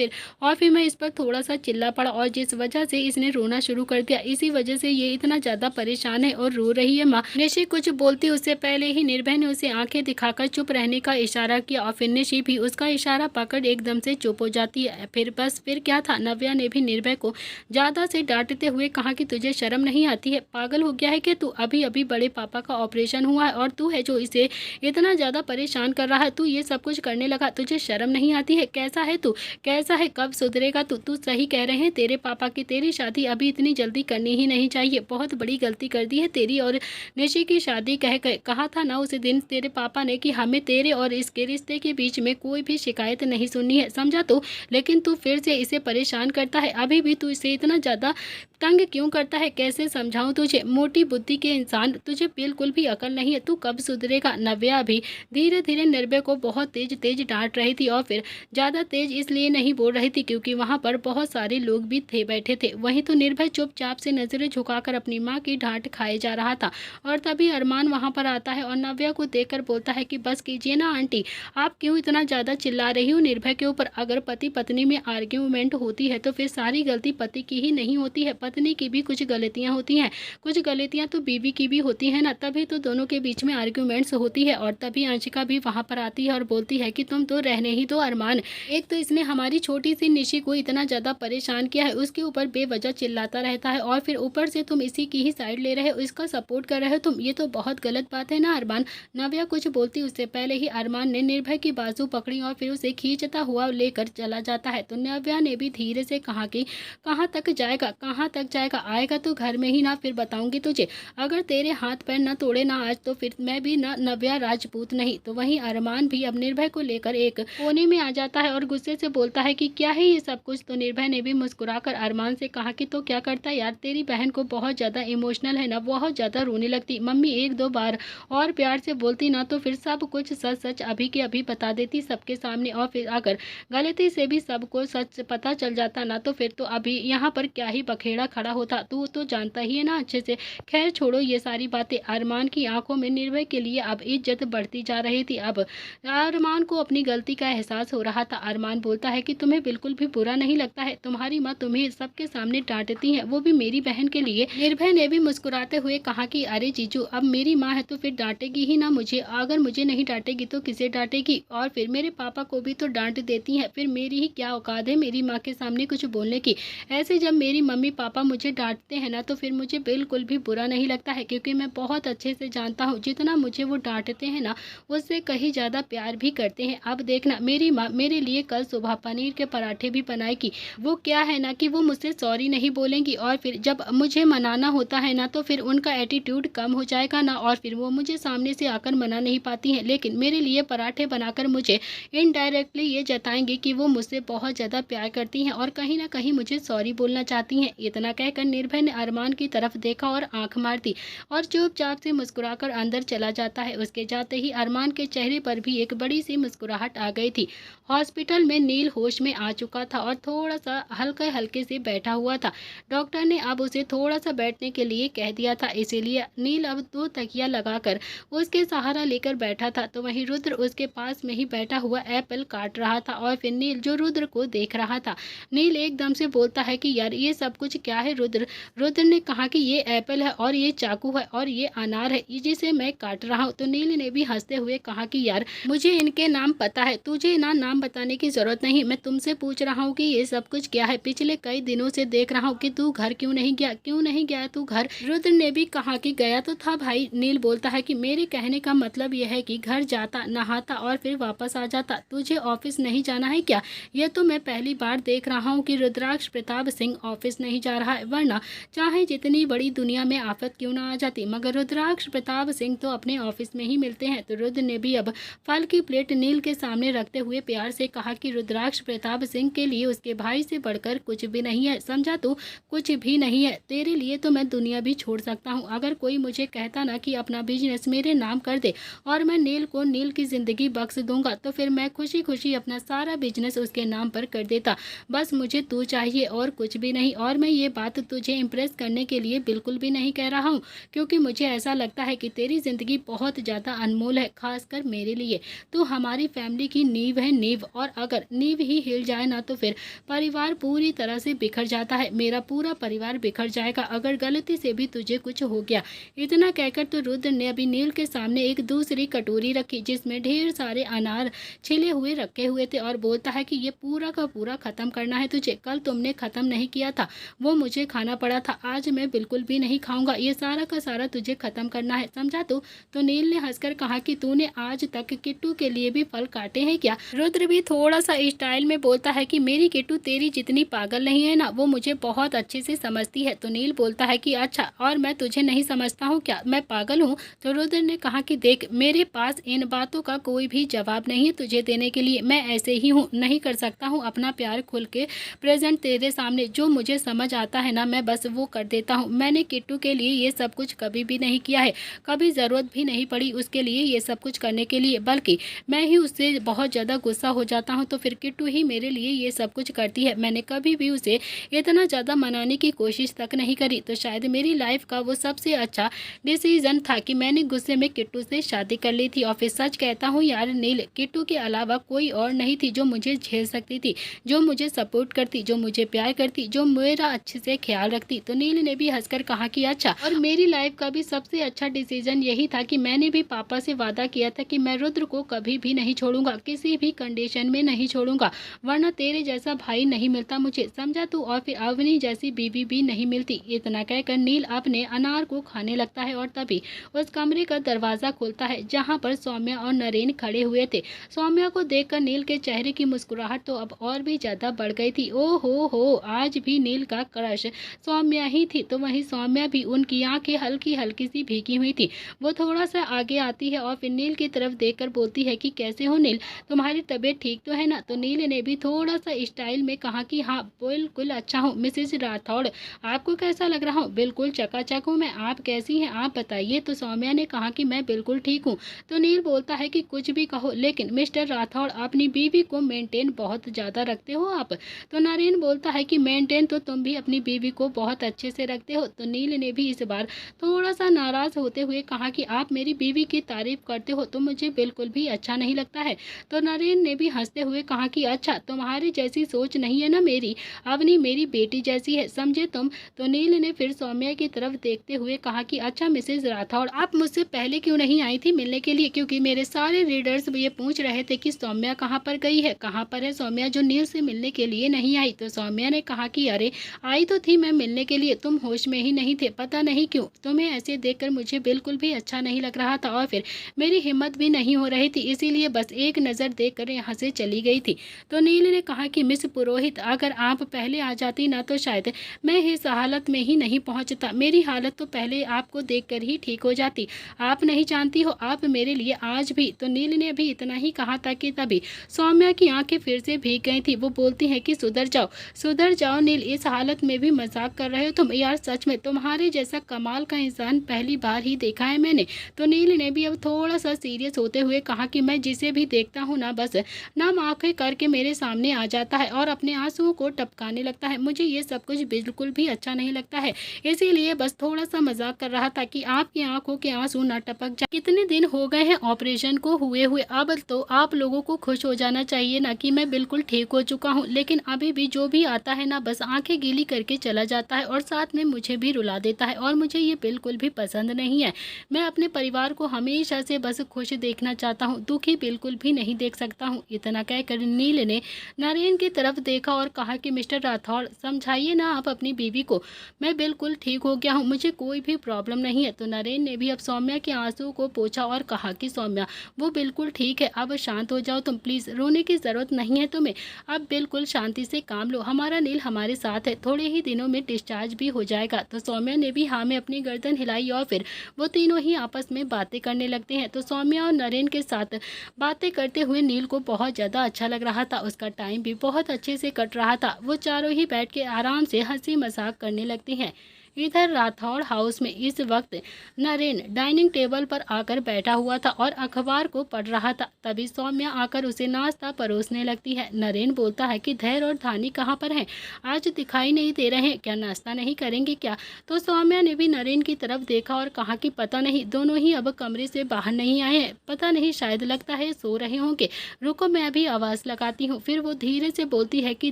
और फिर मैं इस पर थोड़ा सा चिल्ला पड़ा और जिस वजह से इसने रोना शुरू कर दिया, इसी वजह से ये इतना ज़्यादा परेशान है और रो रही है माँ। निशी कुछ बोलती उससे पहले ही निर्भय ने उसे आंखें दिखाकर चुप रहने का इशारा किया और फिर निशी भी उसका इशारा पकड़ एकदम से चुप हो जाती है। फिर क्या था, नव्या ने भी निर्भय को ज़्यादा से डांटते हुए कहा कि तुझे शर्म नहीं आती है, पागल हो गया है कि तू, अभी अभी बड़े पापा का ऑपरेशन हुआ है और तू है जो इसे इतना ज़्यादा परेशान कर रहा है, तू ये सब कुछ करने लगा, तुझे शर्म नहीं आती है, कैसा है तू, कैसा है, कब सुधरेगा तू। तू सही कह रहे हैं तेरे पापा की, तेरी शादी अभी इतनी जल्दी करनी ही नहीं चाहिए, बहुत बड़ी गलती कर दी है तेरी और निशी की शादी कहा था ना उस दिन तेरे पापा ने कि हमें तेरे और इसके रिश्ते के बीच में कोई भी शिकायत नहीं सुननी है, समझा तू। लेकिन तू फिर से इसे परेशान करता है, अभी भी तू इसे इतना ज़्यादा तंग क्यों करता है, कैसे समझाऊं तुझे, मोटी बुद्धि के इंसान, तुझे बिल्कुल भी अकल नहीं है, तू कब सुधरेगा। नव्या भी धीरे धीरे निर्भय को बहुत तेज तेज डांट रही थी और फिर ज़्यादा तेज इसलिए नहीं बोल रही थी क्योंकि वहाँ पर बहुत सारे लोग भी बैठे थे। वहीं तो निर्भय चुपचाप से नजरें झुकाकर अपनी माँ की डांट खाए जा रहा था और तभी अरमान वहाँ पर आता है और नव्या को देखकर बोलता है कि बस कीजिए ना आंटी, आप क्यों इतना ज़्यादा चिल्ला रही हो निर्भय के ऊपर। अगर पति पत्नी में आर्ग्यूमेंट होती है तो फिर सारी गलती पति की ही नहीं होती है, पत्नी की भी कुछ गलतियाँ होती हैं, कुछ गलतियाँ तो बीवी की भी होती है ना, तभी तो दोनों के बीच में आर्ग्यूमेंट्स होती है। और तभी अंशिका भी वहाँ पर आती है और बोलती है कि तुम तो रहने ही दो अरमान, एक तो इसने हमारी छोटी सी निशी को इतना ज़्यादा परेशान किया है, उसके ऊपर बेवजह चिल्लाता रहता है और फिर ऊपर से तुम इसी की ही साइड ले रहे हो, इसका सपोर्ट कर रहे हो तुम, ये तो बहुत गलत बात है ना अरमान। नव्या कुछ बोलती उससे पहले ही अरमान ने निर्भय की बाजू पकड़ी और फिर उसे खींचता हुआ लेकर चला जाता है। तो नव्या ने भी धीरे से कहा कि कहाँ तक जाएगा, कहाँ तक जाएगा, आएगा तो घर में ही ना, फिर बताऊंगी तुझे, अगर तेरे हाथ पैर न तोड़े ना आज तो फिर मैं भी ना नव्या राजपूत नहीं। तो वहीं अरमान भी अब निर्भय को लेकर एक कोने में आ जाता है और गुस्से से बोलता है कि क्या है ये सब कुछ। तो निर्भय ने भी मुस्कुराकर अरमान से कहा कि तो क्या करता है यार, तेरी बहन को बहुत ज़्यादा इमोशनल है ना, बहुत ज़्यादा रोने लगती, मम्मी एक दो बार और प्यार से बोलती ना तो फिर सब कुछ सच सच अभी के अभी बता देती सबके सामने, और फिर अगर गलती से भी सबको सच पता चल जाता ना तो फिर तो अभी यहाँ पर क्या ही बखेड़ा खड़ा होता। तू तो जानता ही है ना अच्छे से। खैर छोड़ो ये सारी बातें। अरमान की आंखों में निर्भय के लिए अब इज्जत बढ़ती जा रही थी। अब अरमान को अपनी गलती का एहसास हो रहा था। अरमान बोलता है कि तुम्हें बिल्कुल भी बुरा नहीं लगता है? तुम्हारी माँ तुम्हें सबके सामने डांटती है, वो भी मेरी बहन के लिए। निर्भय ने भी मुस्कुराते हुए कहा कि अरे जीजू, अब मेरी माँ है तो फिर डांटेगी ही ना मुझे। अगर मुझे नहीं डांटेगी तो किसे डांटेगी? और फिर मेरे पापा को भी तो डांट देती है, फिर मेरी ही क्या औकात है मेरी माँ के सामने कुछ बोलने की। ऐसे जब मेरी मम्मी पापा मुझे डांटते हैं ना तो फिर मुझे बिल्कुल भी बुरा नहीं लगता है, क्योंकि मैं बहुत अच्छे से जानता हूँ जितना मुझे वो डांटते हैं ना उससे कहीं ज़्यादा प्यार भी करते हैं। अब देखना मेरी माँ मेरे लिए कल सुबह पनीर के पराठे भी बनाएगी। वो क्या है ना कि वो मुझसे सॉरी नहीं बोलेंगी, और फिर जब मुझे मनाना होता है ना तो फिर उनका एटीट्यूड कम हो जाएगा ना, और फिर वो मुझे सामने से आकर मना नहीं पाती हैं, लेकिन मेरे लिए पराठे बनाकर मुझे इनडायरेक्टली ये जताएंगी कि वो मुझसे बहुत ज़्यादा प्यार करती हैं और कहीं ना कहीं मुझे सॉरी बोलना चाहती हैं। इतना कहकर निर्भय ने अरमान की तरफ देखा और आंख मार दी और चुपचाप से मुस्कुराकर अंदर चला जाता है। उसके जाते ही अरमान के चेहरे पर भी एक बड़ी सी मुस्कुराहट आ गई थी। हॉस्पिटल में नील होश में आ चुका था और थोड़ा सा हल्के हल्के से बैठा हुआ था। डॉक्टर ने अब उसे थोड़ा सा बैठने के लिए कह दिया था, इसीलिए नील अब 2 तकिया लगाकर उसके सहारा लेकर बैठा था। तो वहीं रुद्र उसके पास में ही बैठा हुआ एप्पल काट रहा था और फिर नील जो रुद्र को देख रहा था। नील एकदम से बोलता है कि यार ये सब कुछ क्या है रुद्र? रुद्र ने कहा कि ये एप्पल है और ये चाकू है और ये अनार है, जिसे मैं काट रहा हूँ। तो नील ने भी हंसते हुए कहा कि यार मुझे इनके नाम पता है, तुझे ना नाम बताने की जरूरत नहीं। मैं तुमसे पूछ रहा हूँ कि ये सब कुछ क्या है? पिछले कई दिनों से देख रहा हूँ कि तू घर क्यों नहीं गया? क्यों नहीं गया तू घर? रुद्र ने भी कहा कि गया तो था भाई। नील बोलता है कि मेरे कहने का मतलब यह है कि घर जाता, नहाता और फिर वापस आ जाता। तुझे ऑफिस नहीं जाना है क्या? यह तो मैं पहली बार देख रहा हूँ कि रुद्राक्ष प्रताप सिंह ऑफिस नहीं जा रहा है, वरना चाहे जितनी बड़ी दुनिया में आफत क्यों ना आ जाती मगर रुद्राक्ष प्रताप सिंह तो अपने ऑफिस में ही मिलते हैं। तो रुद्र ने भी अब फल की प्लेट नील के सामने रखते हुए प्यार से कहा कि रुद्राक्ष प्रताप सिंह के लिए उसके भाई से बढ़कर कुछ भी नहीं है, समझा तू? कुछ भी नहीं है। तेरे लिए तो मैं दुनिया भी छोड़ सकता हूँ। अगर कोई मुझे कहता ना कि अपना बिजनेस मेरे नाम कर दे और मैं नील को नील की जिंदगी बख्श दूंगा तो फिर मैं खुशी खुशी अपना सारा बिजनेस उसके नाम पर कर देता। बस मुझे तू चाहिए और कुछ भी नहीं। और मैं ये बात तुझे इम्प्रेस करने के लिए बिल्कुल भी नहीं कह रहा हूँ, क्योंकि मुझे ऐसा लगता है कि तेरी जिंदगी बहुत ज़्यादा अनमोल है, खासकर मेरे लिए। तू हमारी फैमिली की नींव है, नींव। और अगर नींव ही हिल जाए ना तो फिर परिवार पूरी तरह से बिखर जाता है। मेरा पूरा परिवार बिखर जाएगा अगर गलती से भी तुझे कुछ हो गया। इतना कहकर तो रुद्र ने अभी नील के सामने एक दूसरी कटोरी रखी जिसमें ढेर सारे अनार छिले हुए रखे हुए थे और बोलता है कि ये पूरा का पूरा खत्म करना है तुझे। कल तुमने खत्म नहीं किया था, वो मुझे खाना पड़ा था, आज मैं बिल्कुल भी नहीं खाऊंगा। ये सारा का सारा तुझे खत्म करना है, समझा तू? तो नील ने हंसकर कहा कि तूने आज तक किट्टू के लिए भी फल काटे हैं क्या? रुद्र भी थोड़ा सा स्टाइल में बोलता है कि मेरी किट्टू तेरी जितनी पागल नहीं है ना, वो मुझे बहुत अच्छे से समझती है। तो नील बोलता है कि अच्छा, और मैं तुझे नहीं समझता हूँ क्या? मैं पागल हूँ? तो रुद्र ने कहा कि देख, मेरे पास इन बातों का कोई भी जवाब नहीं है तुझे देने के लिए। मैं ऐसे ही हूँ, नहीं कर सकता हूँ अपना प्यार खुल के प्रेजेंट तेरे सामने। जो मुझे समझ आता है ना मैं बस वो कर देता हूँ। मैंने किट्टू के लिए ये सब कुछ कभी भी नहीं किया है, कभी ज़रूरत भी नहीं पड़ी उसके लिए ये सब कुछ करने के लिए, बल्कि मैं ही उससे बहुत ज़्यादा गुस्सा हो जाता हूँ तो फिर किट्टू ही मेरे लिए ये सब कुछ करती है। मैंने कभी भी उसे इतना ज़्यादा मनाने की कोशिश तक नहीं करी। तो शायद मेरी लाइफ का वो सबसे अच्छा डिसीजन था कि मैंने गुस्से में किट्टू से शादी कर ली थी। और फिर सच कहता हूँ यार नील, किट्टू के अलावा कोई और नहीं थी जो मुझे झेल सकती थी, जो मुझे सपोर्ट करती, जो मुझे प्यार करती, जो मेरा अच्छे से ख्याल रखती। तो नील ने भी हंसकर कहा कि अच्छा, और मेरी लाइफ का भी सबसे अच्छा डिसीजन यही था कि मैंने भी पापा से वादा किया था कि मैं रुद्र को कभी भी नहीं छोड़ूंगा, किसी भी कंडीशन में नहीं छोड़ूंगा, वरना तेरे जैसा भाई नहीं मिलता मुझे, समझा तू? और फिर अवनी जैसी बीवी भी नहीं मिलती। इतना कहकर नील अपने अनार को खाने लगता है और तभी उस कमरे का दरवाजा खुलता है जहाँ पर सौम्या और नरेन खड़े हुए थे। सौम्या को देखकर नील के चेहरे की मुस्कुराहट तो अब और भी ज्यादा बढ़ गई थी। ओ हो, आज भी नील का क्रश सौम्या ही थी। तो वहीं सौम्या भी, उनकी आंखें हल्की हल्की सी भीगी हुई थी। वो थोड़ा सा आगे आती है और फिर नील की तरफ देखकर बोलती है कि कैसे हो नील, तुम्हारी तबीयत ठीक तो है ना? तो नील ने भी थोड़ा सा स्टाइल में कहा कि हाँ बिल्कुल अच्छा हूँ मिसेज राठौड़, आपको कैसा लग रहा हूँ? बिल्कुल चकाचक हूँ मैं, आप कैसी हैं आप बताइए? तो सौम्या ने कहा कि मैं बिल्कुल ठीक हूँ। तो नील बोलता है कि कुछ भी कहो लेकिन मिस्टर राठौड़ अपनी बीवी को मेंटेन बहुत ज़्यादा रखते हो आप। तो नरेन बोलता है कि मेंटेन तो तुम भी अपनी अपनी बीवी को बहुत अच्छे से रखते हो। तो नील ने भी इस बार थोड़ा सा नाराज होते हुए कहा कि आप मेरी बीवी की तारीफ करते हो तो मुझे बिल्कुल भी अच्छा नहीं लगता है। तो नरेन ने भी हंसते हुए कहा कि अच्छा, तुम्हारी जैसी सोच नहीं है ना मेरी, अवनी मेरी बेटी जैसी है, समझे तुम। तो नील ने फिर सौम्या की तरफ देखते हुए कहा कि अच्छा मिसेज राठौड़, आप मुझसे पहले क्यों नहीं आई थी मिलने के लिए, क्योंकि मेरे सारे रीडर्स ये पूछ रहे थे कि सौम्या कहाँ पर गई है, कहाँ पर है सौम्या जो नील से मिलने के लिए नहीं आई। तो सौम्या ने कहा कि अरे आई तो थी मैं मिलने के लिए, तुम होश में ही नहीं थे, पता नहीं क्यों तुम्हें ऐसे देखकर मुझे बिल्कुल भी अच्छा नहीं लग रहा था और फिर मेरी हिम्मत भी नहीं हो रही थी, इसीलिए बस एक नज़र देखकर यहाँ से चली गई थी। तो नील ने कहा कि मिस पुरोहित, अगर आप पहले आ जाती ना तो शायद मैं इस हालत में ही नहीं पहुँचता, मेरी हालत तो पहले आपको देखकर ही ठीक हो जाती, आप नहीं जानती हो आप मेरे लिए आज भी। तो नील ने अभी इतना ही कहा था कि तभी सौम्या की आंखें फिर से भीग गई थी। वो बोलती है कि सुधर जाओ नील, इस हालत में भी मजाक कर रहे हो तुम, यार सच में तुम्हारे जैसा कमाल का इंसान पहली बार ही देखा है मैंने। तो नील ने भी अब थोड़ा सा सीरियस होते हुए कहा कि मैं जिसे भी देखता हूँ ना बस नम आंखें करके मेरे सामने आ जाता है और अपने आंसुओं को टपकाने लगता है, मुझे ये सब कुछ बिल्कुल भी अच्छा नहीं लगता है, इसीलिए बस थोड़ा सा मजाक कर रहा था कि आपकी आंखों के आंसू ना टपक जाए। कितने दिन हो गए हैं ऑपरेशन को हुए अब तो आप लोगों को खुश हो जाना चाहिए ना कि मैं बिल्कुल ठीक हो चुका हूँ, लेकिन अभी भी जो भी आता है ना बस आंखें गीली करके चला जाता है और साथ में मुझे भी रुला देता है और मुझे ये बिल्कुल भी पसंद नहीं है। मैं अपने परिवार को हमेशा से बस खुश देखना चाहता हूँ, दुखी बिल्कुल भी नहीं देख सकता हूँ। इतना कहकर नील ने नरेन की तरफ देखा और कहा कि मिस्टर राठौड़, समझाइए ना आप अपनी बीवी को, मैं बिल्कुल ठीक हो गया हूँ, मुझे कोई भी प्रॉब्लम नहीं है। तो नरेन ने भी अब सौम्या के आंसू को पोंछा और कहा कि सौम्या वो बिल्कुल ठीक है, अब शांत हो जाओ तुम प्लीज़, रोने की ज़रूरत नहीं है तुम्हें, अब बिल्कुल शांति से काम लो, हमारा नील हमारे साथ है, थोड़े ही दिनों में डिस्चार्ज भी हो जाएगा। तो सौम्या ने भी हाँ में अपनी गर्दन हिलाई और फिर वो तीनों ही आपस में बातें करने लगते हैं। तो सौम्या और नरेन के साथ बातें करते हुए नील को बहुत ज़्यादा अच्छा लग रहा था, उसका टाइम भी बहुत अच्छे से कट रहा था, वो चारों ही बैठ के आराम से हंसी मजाक करने लगती हैं। इधर राठौड़ हाउस में इस वक्त नरेन डाइनिंग टेबल पर आकर बैठा हुआ था और अखबार को पढ़ रहा था। तभी सौम्या आकर उसे नाश्ता परोसने लगती है। नरेन बोलता है कि धैर्य और धानी कहाँ पर हैं, आज दिखाई नहीं दे रहे हैं, क्या नाश्ता नहीं करेंगे क्या। तो सौम्या ने भी नरेन की तरफ देखा और कहा कि पता नहीं, दोनों ही अब कमरे से बाहर नहीं आए हैं, पता नहीं शायद लगता है सो रहे होंगे, रुको मैं अभी आवाज़ लगाती हूँ। फिर वो धीरे से बोलती है कि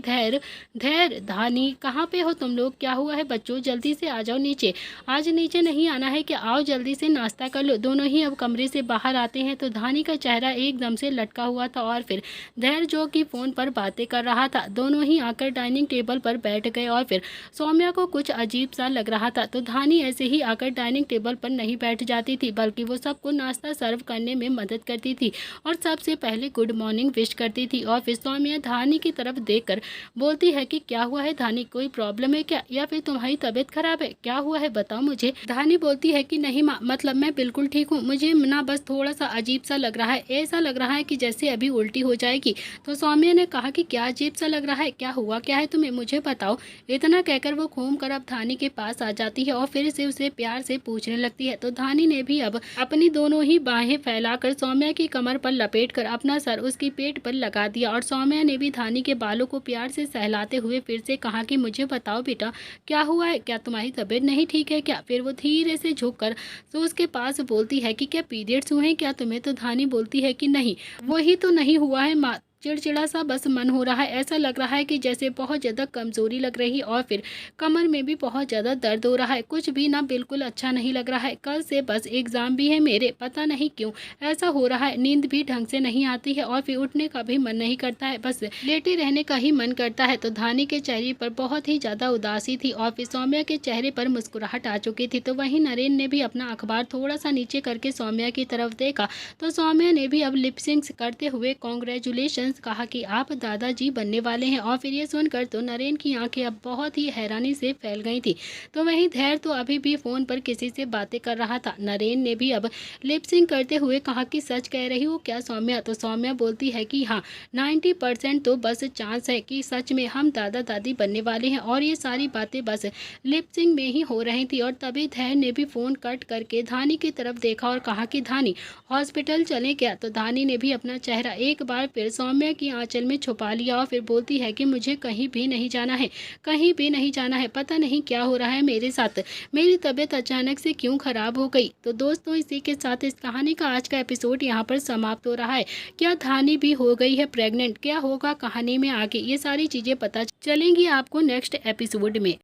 धैर्य धानी कहाँ पे हो तुम लोग, क्या हुआ है बच्चों, जल्दी से आ जाओ नीचे, आज नीचे नहीं आना है क्या, आओ जल्दी से नाश्ता कर लो। दोनों ही अब कमरे से बाहर आते हैं तो धानी का चेहरा एकदम से लटका हुआ था और फिर धैर्य जो कि फ़ोन पर बातें कर रहा था, दोनों ही आकर डाइनिंग टेबल पर बैठ गए और फिर सौम्या को कुछ अजीब सा लग रहा था। तो धानी ऐसे ही आकर डाइनिंग टेबल पर नहीं बैठ जाती थी, बल्कि वो सबको नाश्ता सर्व करने में मदद करती थी और सबसे पहले गुड मॉर्निंग विश करती थी। और फिर सौम्या धानी की तरफ देखकर बोलती है कि क्या हुआ है धानी, कोई प्रॉब्लम है क्या, या फिर तुम्हारी तबीयत खराब है, क्या हुआ है बताओ मुझे। धानी बोलती है कि नहीं माँ, मतलब मैं बिल्कुल ठीक हूँ, मुझे ना बस थोड़ा सा अजीब सा लग रहा है, ऐसा लग रहा है कि जैसे अभी उल्टी हो जाएगी। तो सौम्या ने कहा कि क्या अजीब सा लग रहा है, क्या हुआ क्या है तुम्हें, मुझे बताओ। इतना कहकर वो घूम कर अब धानी के पास आ जाती है और फिर से उसे प्यार से पूछने लगती है। तो धानी ने भी अब अपनी दोनों ही बाहें फैलाकर सौम्या की कमर पर लपेट कर अपना सर उसकी पेट पर लगा दिया और सौम्या ने भी धानी के बालों को प्यार से सहलाते हुए फिर से कहा कि मुझे बताओ बेटा क्या हुआ है, क्या तुम्हारी तबीयत नहीं ठीक है क्या। फिर वो धीरे से झुककर तो उसके पास बोलती है कि क्या पीरियड्स हुए हैं क्या तुम्हें। तो धानी बोलती है कि नहीं, वही तो नहीं हुआ है माँ, चिड़चिड़ा सा बस मन हो रहा है, ऐसा लग रहा है कि जैसे बहुत ज़्यादा कमज़ोरी लग रही है और फिर कमर में भी बहुत ज़्यादा दर्द हो रहा है, कुछ भी ना बिल्कुल अच्छा नहीं लग रहा है, कल से बस एग्ज़ाम भी है मेरे, पता नहीं क्यों ऐसा हो रहा है, नींद भी ढंग से नहीं आती है और फिर उठने का भी मन नहीं करता है, बस लेटे रहने का ही मन करता है। तो धानी के चेहरे पर बहुत ही ज़्यादा उदासी थी और फिर सौम्या के चेहरे पर मुस्कुराहट आ चुकी थी। तो वहीं नरेन ने भी अपना अखबार थोड़ा सा नीचे करके सौम्या की तरफ देखा तो सौम्या ने भी अब लिपसिंग करते हुए कॉन्ग्रेचुलेशन कहा कि आप दादाजी बनने वाले हैं। और फिर ये सुनकर तो नरेन की आंखें अब बहुत ही हैरानी से फैल गई थी। तो वहीं धैर्य तो अभी भी फ़ोन पर किसी से बातें कर रहा था। नरेन ने भी अब लिपसिंग करते हुए कहा कि सच कह रही हो क्या सौम्या। तो सौम्या बोलती है कि हाँ 90% तो बस चांस है कि सच में हम दादा दादी बनने वाले हैं। और ये सारी बातें बस लिपसिंग में ही हो रही थी। और तभी धैर्य ने भी फ़ोन कट करके धानी की तरफ देखा और कहा कि धानी हॉस्पिटल चलें क्या। तो धानी ने भी अपना चेहरा एक बार फिर सौम्या सौम्या की आंचल में छुपा लिया और फिर बोलती है कि मुझे कहीं भी नहीं जाना है, कहीं भी नहीं जाना है, पता नहीं क्या हो रहा है मेरे साथ, मेरी तबीयत अचानक से क्यों ख़राब हो गई। तो दोस्तों इसी के साथ इस कहानी का आज का एपिसोड यहाँ पर समाप्त हो रहा है। क्या धानी भी हो गई है प्रेग्नेंट, क्या होगा कहानी में आगे, ये सारी चीज़ें पता चलेंगी आपको नेक्स्ट एपिसोड में।